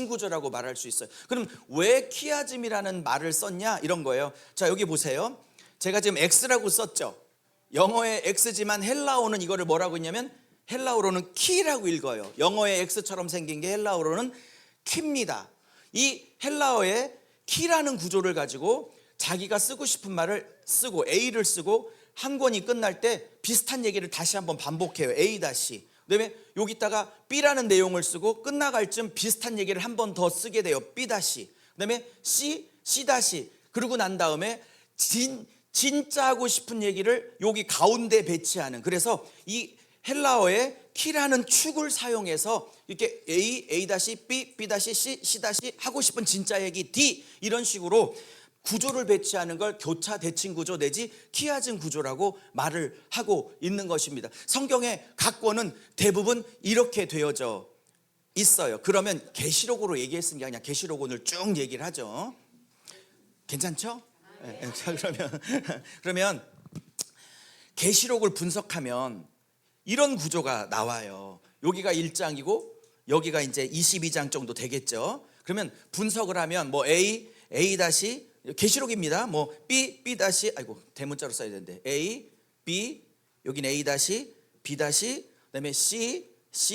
구조라고 말할 수 있어요. 그럼 왜 키아즘이라는 말을 썼냐, 이런 거예요. 자, 여기 보세요. 제가 지금 X라고 썼죠. 영어의 X지만 헬라어는 이거를 뭐라고 했냐면, 헬라어로는 키라고 읽어요. 영어의 X처럼 생긴 게 헬라어로는 키입니다. 이 헬라어의 키라는 구조를 가지고 자기가 쓰고 싶은 말을 쓰고 A를 쓰고 한 권이 끝날 때 비슷한 얘기를 다시 한번 반복해요. A 다시. 그다음에 여기다가 B라는 내용을 쓰고 끝나갈 쯤 비슷한 얘기를 한 번 더 쓰게 돼요. B 다시. 그다음에 C 다시. 그러고 난 다음에 진짜 하고 싶은 얘기를 여기 가운데 배치하는. 그래서 이 헬라어의 키라는 축을 사용해서 이렇게 A 다시 B, B 다시 C, C 다시 하고 싶은 진짜 얘기 D, 이런 식으로 구조를 배치하는 걸 교차 대칭 구조 내지 키아즘 구조라고 말을 하고 있는 것입니다. 성경의 각 권은 대부분 이렇게 되어져 있어요. 그러면 계시록으로 얘기했으니까 그냥 계시록 오늘 쭉 얘기를 하죠. 괜찮죠? 네. 자, 그러면 계시록을 분석하면 이런 구조가 나와요. 여기가 1장이고 여기가 이제 22장 정도 되겠죠. 그러면 분석을 하면 뭐 A 다시 계시록입니다. 뭐 B 다시 아이고 대문자로 써야 되는데 A, B 여기는 A 다시 B 다시 그다음에 C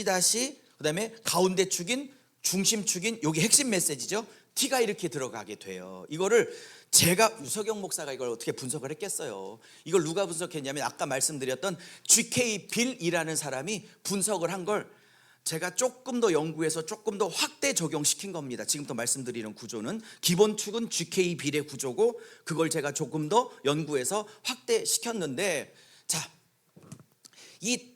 다시 그다음에 가운데 축인 중심 축인 여기 핵심 메시지죠. T가 이렇게 들어가게 돼요. 이거를 제가 유석영 목사가 이걸 어떻게 분석을 했겠어요. 이걸 누가 분석했냐면 아까 말씀드렸던 G.K. 빌이라는 사람이 분석을 한 걸 제가 조금 더 연구해서 조금 더 확대 적용시킨 겁니다. 지금부터 말씀드리는 구조는 기본 축은 G.K. 빌의 구조고 그걸 제가 조금 더 연구해서 확대시켰는데 자, 이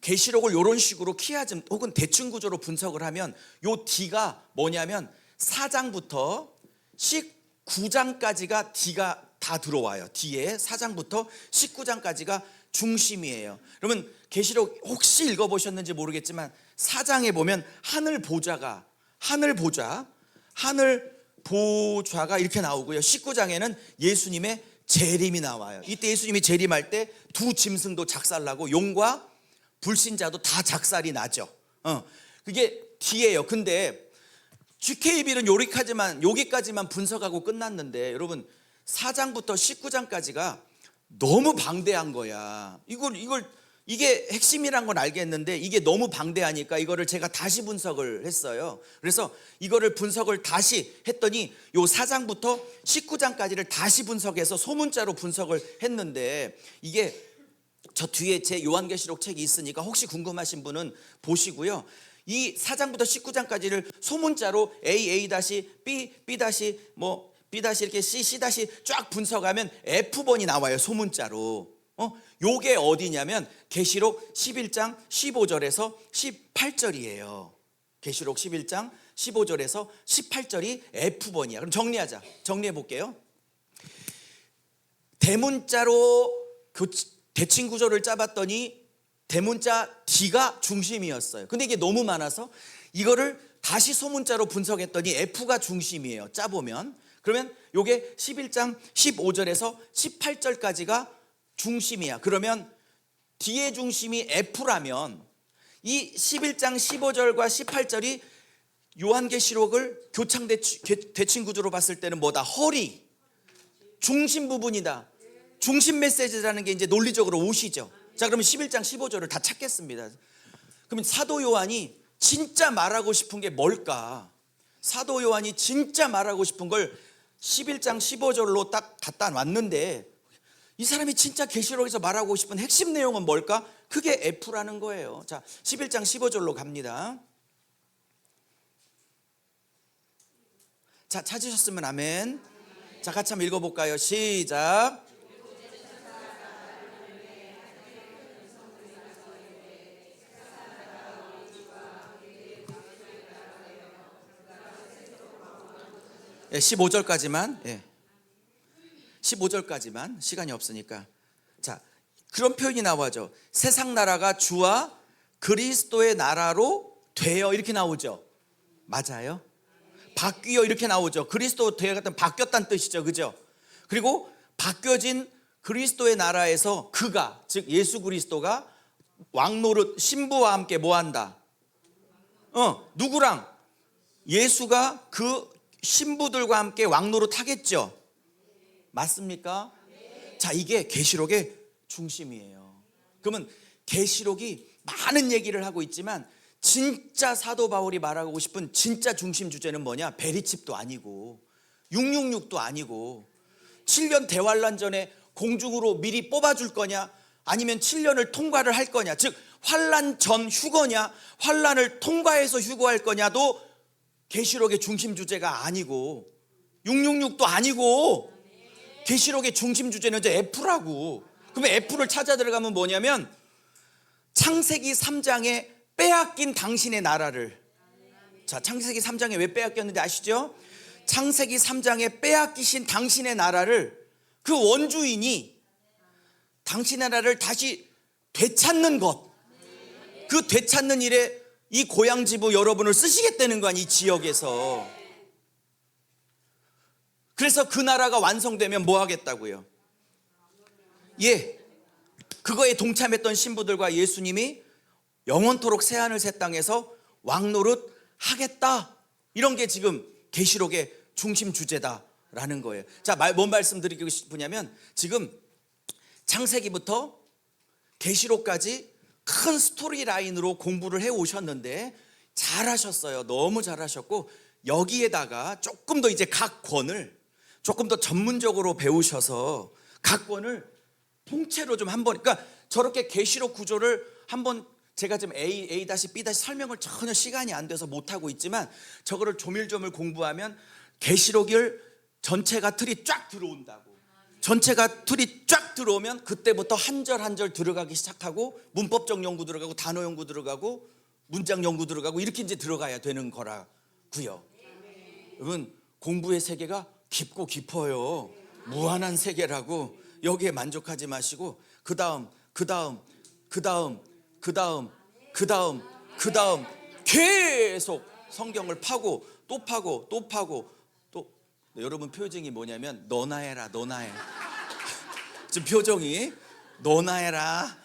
계시록을 이런 식으로 키아즘 혹은 대칭 구조로 분석을 하면 요 D가 뭐냐면 4장부터 19장까지가 D가 다 들어와요. D에 4장부터 19장까지가 중심이에요. 그러면 계시록 혹시 읽어보셨는지 모르겠지만 4장에 보면 하늘 보좌가 이렇게 나오고요. 19장에는 예수님의 재림이 나와요. 이때 예수님이 재림할 때 두 짐승도 작살나고 용과 불신자도 다 작살이 나죠. 그게 D예요. 근데 GKB는 여기까지만 분석하고 끝났는데 여러분 4장부터 19장까지가 너무 방대한 거야. 이게 핵심이란 건 알겠는데 이게 너무 방대하니까 이거를 제가 다시 분석을 했어요. 그래서 이거를 분석을 다시 했더니 요 4장부터 19장까지를 다시 분석해서 소문자로 분석을 했는데 이게 저 뒤에 제 요한계시록 책이 있으니까 혹시 궁금하신 분은 보시고요. 이 4장부터 19장까지를 소문자로 A B 뭐 B 이렇게 C 쫙 분석하면 F번이 나와요. 소문자로. 요게 어디냐면 계시록 11장 15절에서 18절이에요. 계시록 11장 15절에서 18절이 F번이야. 그럼 정리하자. 정리해 볼게요. 대문자로 대칭 구조를 짜봤더니 대문자 D가 중심이었어요. 근데 이게 너무 많아서 이거를 다시 소문자로 분석했더니 F가 중심이에요. 짜보면. 그러면 요게 11장 15절에서 18절까지가 중심이야. 그러면 D의 중심이 F라면 이 11장 15절과 18절이 요한계시록을 교창 대칭 구조로 봤을 때는 뭐다? 허리, 중심 부분이다. 중심 메시지라는 게 이제 논리적으로 오시죠. 자, 그러면 11장 15절을 다 찾겠습니다. 그러면 사도 요한이 진짜 말하고 싶은 게 뭘까? 사도 요한이 진짜 말하고 싶은 걸 11장 15절로 딱 갖다 놨는데 이 사람이 진짜 계시록에서 말하고 싶은 핵심 내용은 뭘까? 그게 F라는 거예요. 자, 11장 15절로 갑니다. 자, 찾으셨으면 아멘. 자, 같이 한번 읽어볼까요? 시작. 예, 15절까지만. 예. 15절까지만 시간이 없으니까. 자, 그런 표현이 나와죠. 세상 나라가 주와 그리스도의 나라로 되어 이렇게 나오죠. 맞아요? 바뀌어 이렇게 나오죠. 그리스도 되어 같은 바뀌었다는 뜻이죠. 그죠? 그리고 바뀌어진 그리스도의 나라에서 그가 즉 예수 그리스도가 왕노릇 신부와 함께 뭐 한다? 누구랑? 예수가 그 신부들과 함께 왕노릇 하겠죠. 맞습니까? 자, 이게 계시록의 중심이에요. 그러면 계시록이 많은 얘기를 하고 있지만 진짜 사도 바울이 말하고 싶은 진짜 중심 주제는 뭐냐? 베리칩도 아니고 666도 아니고 7년 대환란 전에 공중으로 미리 뽑아줄 거냐? 아니면 7년을 통과를 할 거냐? 즉 환란 전 휴거냐? 환란을 통과해서 휴거할 거냐도 계시록의 중심 주제가 아니고 666도 아니고 계시록의 중심 주제는 이제 F라고. 그러면 F를 찾아 들어가면 뭐냐면 창세기 3장에 빼앗긴 당신의 나라를. 자, 창세기 3장에 왜 빼앗겼는지 아시죠? 창세기 3장에 빼앗기신 당신의 나라를 그 원주인이 당신의 나라를 다시 되찾는 것, 그 되찾는 일에 이 고향지부 여러분을 쓰시겠다는 거 아니, 이 지역에서. 그래서 그 나라가 완성되면 뭐 하겠다고요? 예, 그거에 동참했던 신부들과 예수님이 영원토록 새하늘 새 땅에서 왕노릇 하겠다, 이런 게 지금 계시록의 중심 주제다라는 거예요. 자, 뭔 말씀드리고 싶으냐면, 지금 창세기부터 계시록까지 큰 스토리 라인으로 공부를 해 오셨는데 잘하셨어요. 너무 잘하셨고, 여기에다가 조금 더 이제 각 권을 조금 더 전문적으로 배우셔서 각 권을 통째로 좀 한번, 그러니까 저렇게 계시록 구조를 한번, 제가 지금 A-B- 설명을 전혀 시간이 안 돼서 못하고 있지만, 저거를 조밀조밀 공부하면 계시록을 전체가 틀이 쫙 들어온다고. 전체가 틀이 쫙 들어오면 그때부터 한 절 한 절 들어가기 시작하고, 문법적 연구 들어가고, 단어 연구 들어가고, 문장 연구 들어가고, 이렇게 이제 들어가야 되는 거라고요. 여러분, 공부의 세계가 깊고 깊어요. 무한한 세계라고. 여기에 만족하지 마시고 그 다음 계속 성경을 파고 또 파고 또 파고 또. 여러분 표정이 뭐냐면 너나 해라, 너나 해. 지금 표정이 너나 해라.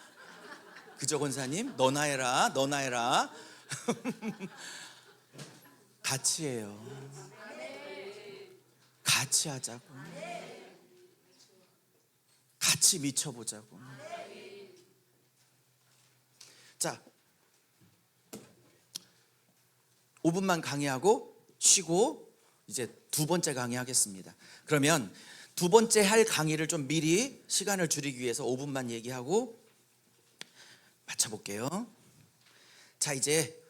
그죠, 권사님? 너나 해라, 너나 해라. 같이 해요. 같이 하자고. 같이 미쳐보자고. 자, 5분만 강의하고 쉬고 이제 두 번째 강의 하겠습니다. 그러면 두 번째 할 강의를 좀 미리 시간을 줄이기 위해서 5분만 얘기하고 마쳐볼게요. 자, 이제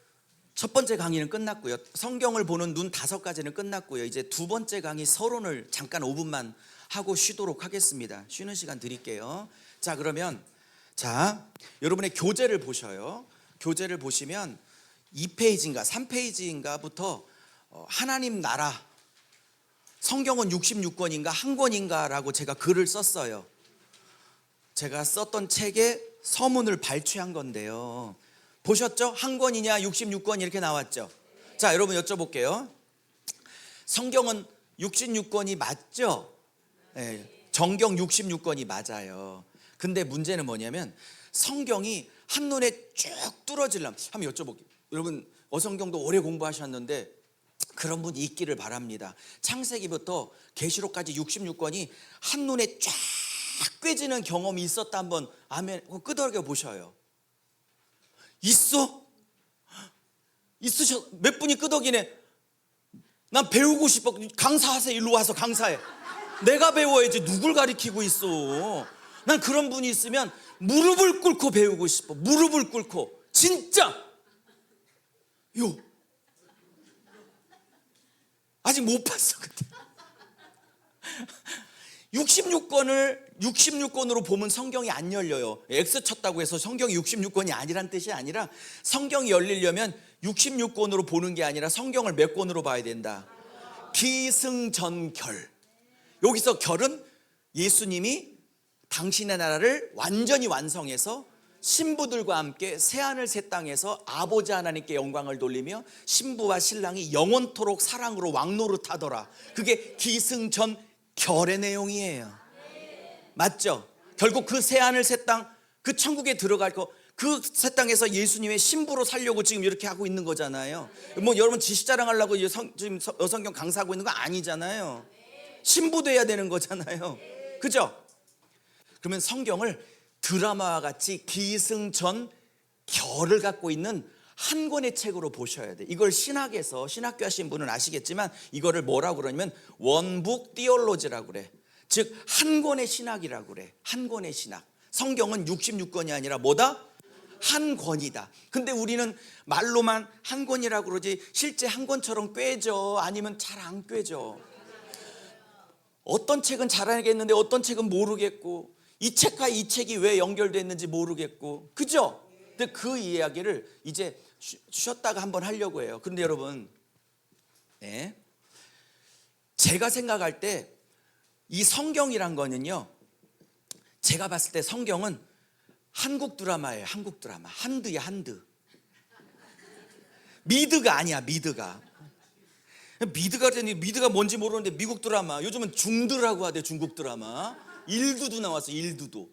첫 번째 강의는 끝났고요. 성경을 보는 눈 5가지는 끝났고요. 이제 두 번째 강의 서론을 잠깐 5분만 하고 쉬도록 하겠습니다. 쉬는 시간 드릴게요. 자, 그러면 자, 여러분의 교재를 보셔요. 교재를 보시면 2페이지인가 3페이지인가부터 하나님 나라, 성경은 66권인가 한 권인가라고 제가 글을 썼어요. 제가 썼던 책에 서문을 발췌한 건데요. 보셨죠? 한 권이냐 66권 이렇게 나왔죠. 자, 여러분 여쭤볼게요. 성경은 66권이 맞죠? 네, 정경 66권이 맞아요. 근데 문제는 뭐냐면 성경이 한눈에 쭉 뚫어지려면, 한번 여쭤볼게요. 여러분 어성경도 오래 공부하셨는데 그런 분이 있기를 바랍니다. 창세기부터 계시록까지 66권이 한눈에 쫙 꿰지는 경험이 있었다, 한번 아멘 끄덕여 보셔요. 있어? 있으셔? 몇 분이 끄덕이네. 난 배우고 싶어. 강사하세요. 일로 와서 강사해. 내가 배워야지 누굴 가리키고 있어. 난 그런 분이 있으면 무릎을 꿇고 배우고 싶어. 무릎을 꿇고. 진짜. 요. 아직 못 봤어. 근데 66권으로 보면 성경이 안 열려요. X 쳤다고 해서 성경이 66권이 아니란 뜻이 아니라, 성경이 열리려면 66권으로 보는 게 아니라 성경을 몇 권으로 봐야 된다? 기승전결. 여기서 결은 예수님이 당신의 나라를 완전히 완성해서 신부들과 함께 새하늘 새 땅에서 아버지 하나님께 영광을 돌리며 신부와 신랑이 영원토록 사랑으로 왕노릇하더라. 그게 기승전결의 내용이에요. 맞죠? 결국 그 새하늘 새 땅, 그 천국에 들어갈 거, 그 새 땅에서 예수님의 신부로 살려고 지금 이렇게 하고 있는 거잖아요. 뭐 여러분 지식자랑하려고 지금 여성경 강사하고 있는 거 아니잖아요. 신부 돼야 되는 거잖아요. 그죠? 그러면 성경을 드라마와 같이 기승전결을 갖고 있는 한 권의 책으로 보셔야 돼. 이걸 신학에서, 신학교 하신 분은 아시겠지만 이거를 뭐라고 그러냐면 원북 띠올로지라고 그래. 즉 한 권의 신학이라고 그래. 한 권의 신학. 성경은 66권이 아니라 뭐다? 한 권이다. 근데 우리는 말로만 한 권이라고 그러지 실제 한 권처럼 꿰져? 아니면 잘 안 꿰져? 어떤 책은 잘 알겠는데 어떤 책은 모르겠고, 이 책과 이 책이 왜 연결됐는지 모르겠고, 그죠? 근데 그 이야기를 이제 쉬었다가 한번 하려고 해요. 근데 여러분, 네. 제가 생각할 때 이 성경이란 거는요, 제가 봤을 때 성경은 한국 드라마예요. 한국 드라마. 한드야, 한드. 미드가 아니야, 미드가. 미드가 뭔지 모르는데 미국 드라마. 요즘은 중드라고 하대, 중국 드라마. 일두도 나왔어, 일두도.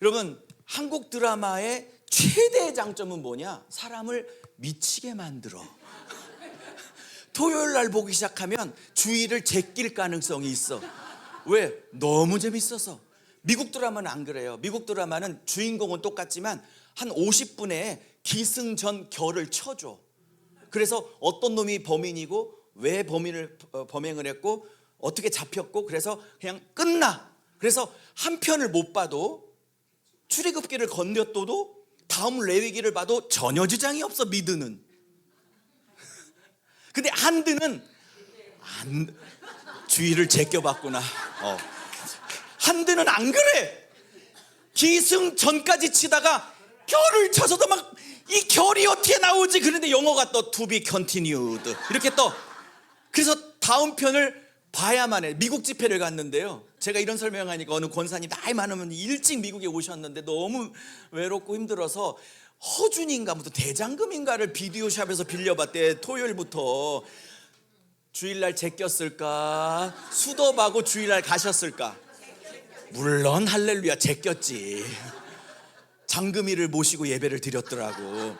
여러분, 한국 드라마의 최대의 장점은 뭐냐? 사람을 미치게 만들어. 토요일 날 보기 시작하면 주의를 제낄 가능성이 있어. 왜? 너무 재밌어서. 미국 드라마는 안 그래요. 미국 드라마는 주인공은 똑같지만 한 50분에 기승전 결을 쳐줘. 그래서 어떤 놈이 범인이고 왜 범행을 했고 어떻게 잡혔고, 그래서 그냥 끝나. 그래서 한 편을 못 봐도, 출애굽기를 건너뛰어도 다음 레위기를 봐도 전혀 지장이 없어, 미드는. 근데 한드는 주의를 제껴봤구나. 한드는 안 그래. 기승전까지 치다가 결을 쳐서도 막 이 결이 어떻게 나오지? 그런데 영어가 또 to be continued 이렇게 떠. 그래서 다음 편을 봐야만 해. 미국 집회를 갔는데요, 제가 이런 설명하니까 어느 권사님 나이 많으면 일찍 미국에 오셨는데 너무 외롭고 힘들어서 허준인가 무슨 대장금인가를 비디오샵에서 빌려봤대. 토요일부터. 주일날 제꼈을까? 수dob하고 주일날 가셨을까? 물론 할렐루야, 제꼈지. 장금이를 모시고 예배를 드렸더라고.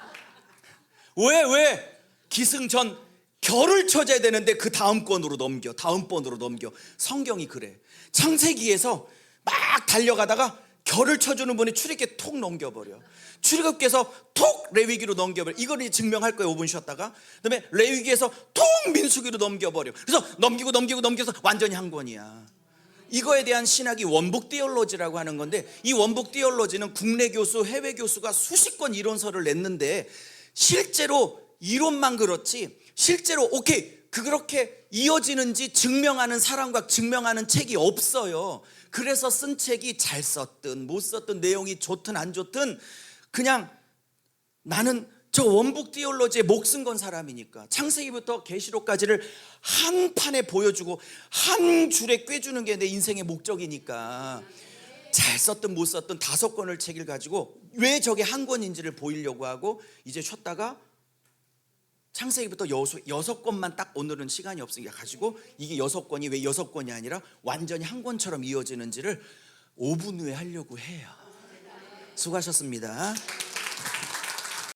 왜? 기승전 결을 쳐줘야 되는데 그 다음 권으로 넘겨, 다음 번으로 넘겨. 성경이 그래. 창세기에서 막 달려가다가 결을 쳐주는 분이 출애굽기에 톡 넘겨버려. 출애굽기에서 톡 레위기로 넘겨버려. 이걸 증명할 거예요, 5분 쉬었다가. 그다음에 레위기에서 톡 민수기로 넘겨버려. 그래서 넘겨서 완전히 한 권이야. 이거에 대한 신학이 원북 디올로지라고 하는 건데, 이 원북 디올로지는 국내 교수, 해외 교수가 수십 권 이론서를 냈는데, 실제로 이론만 그렇지 실제로 오케이 그렇게 이어지는지 증명하는 사람과 증명하는 책이 없어요. 그래서 쓴 책이 잘 썼든 못 썼든, 내용이 좋든 안 좋든, 그냥 나는 저 원북 디올로지에 목숨 건 사람이니까 창세기부터 계시록까지를 한 판에 보여주고 한 줄에 꿰주는 게 내 인생의 목적이니까, 잘 썼든 못 썼든 5권을 책을 가지고 왜 저게 한 권인지를 보이려고 하고, 이제 쉬었다가 창세기부터 6권만 딱, 오늘은 시간이 없으니까 가지고, 이게 6권이 왜 6권이 아니라 완전히 한 권처럼 이어지는지를 5분 후에 하려고 해요. 수고하셨습니다.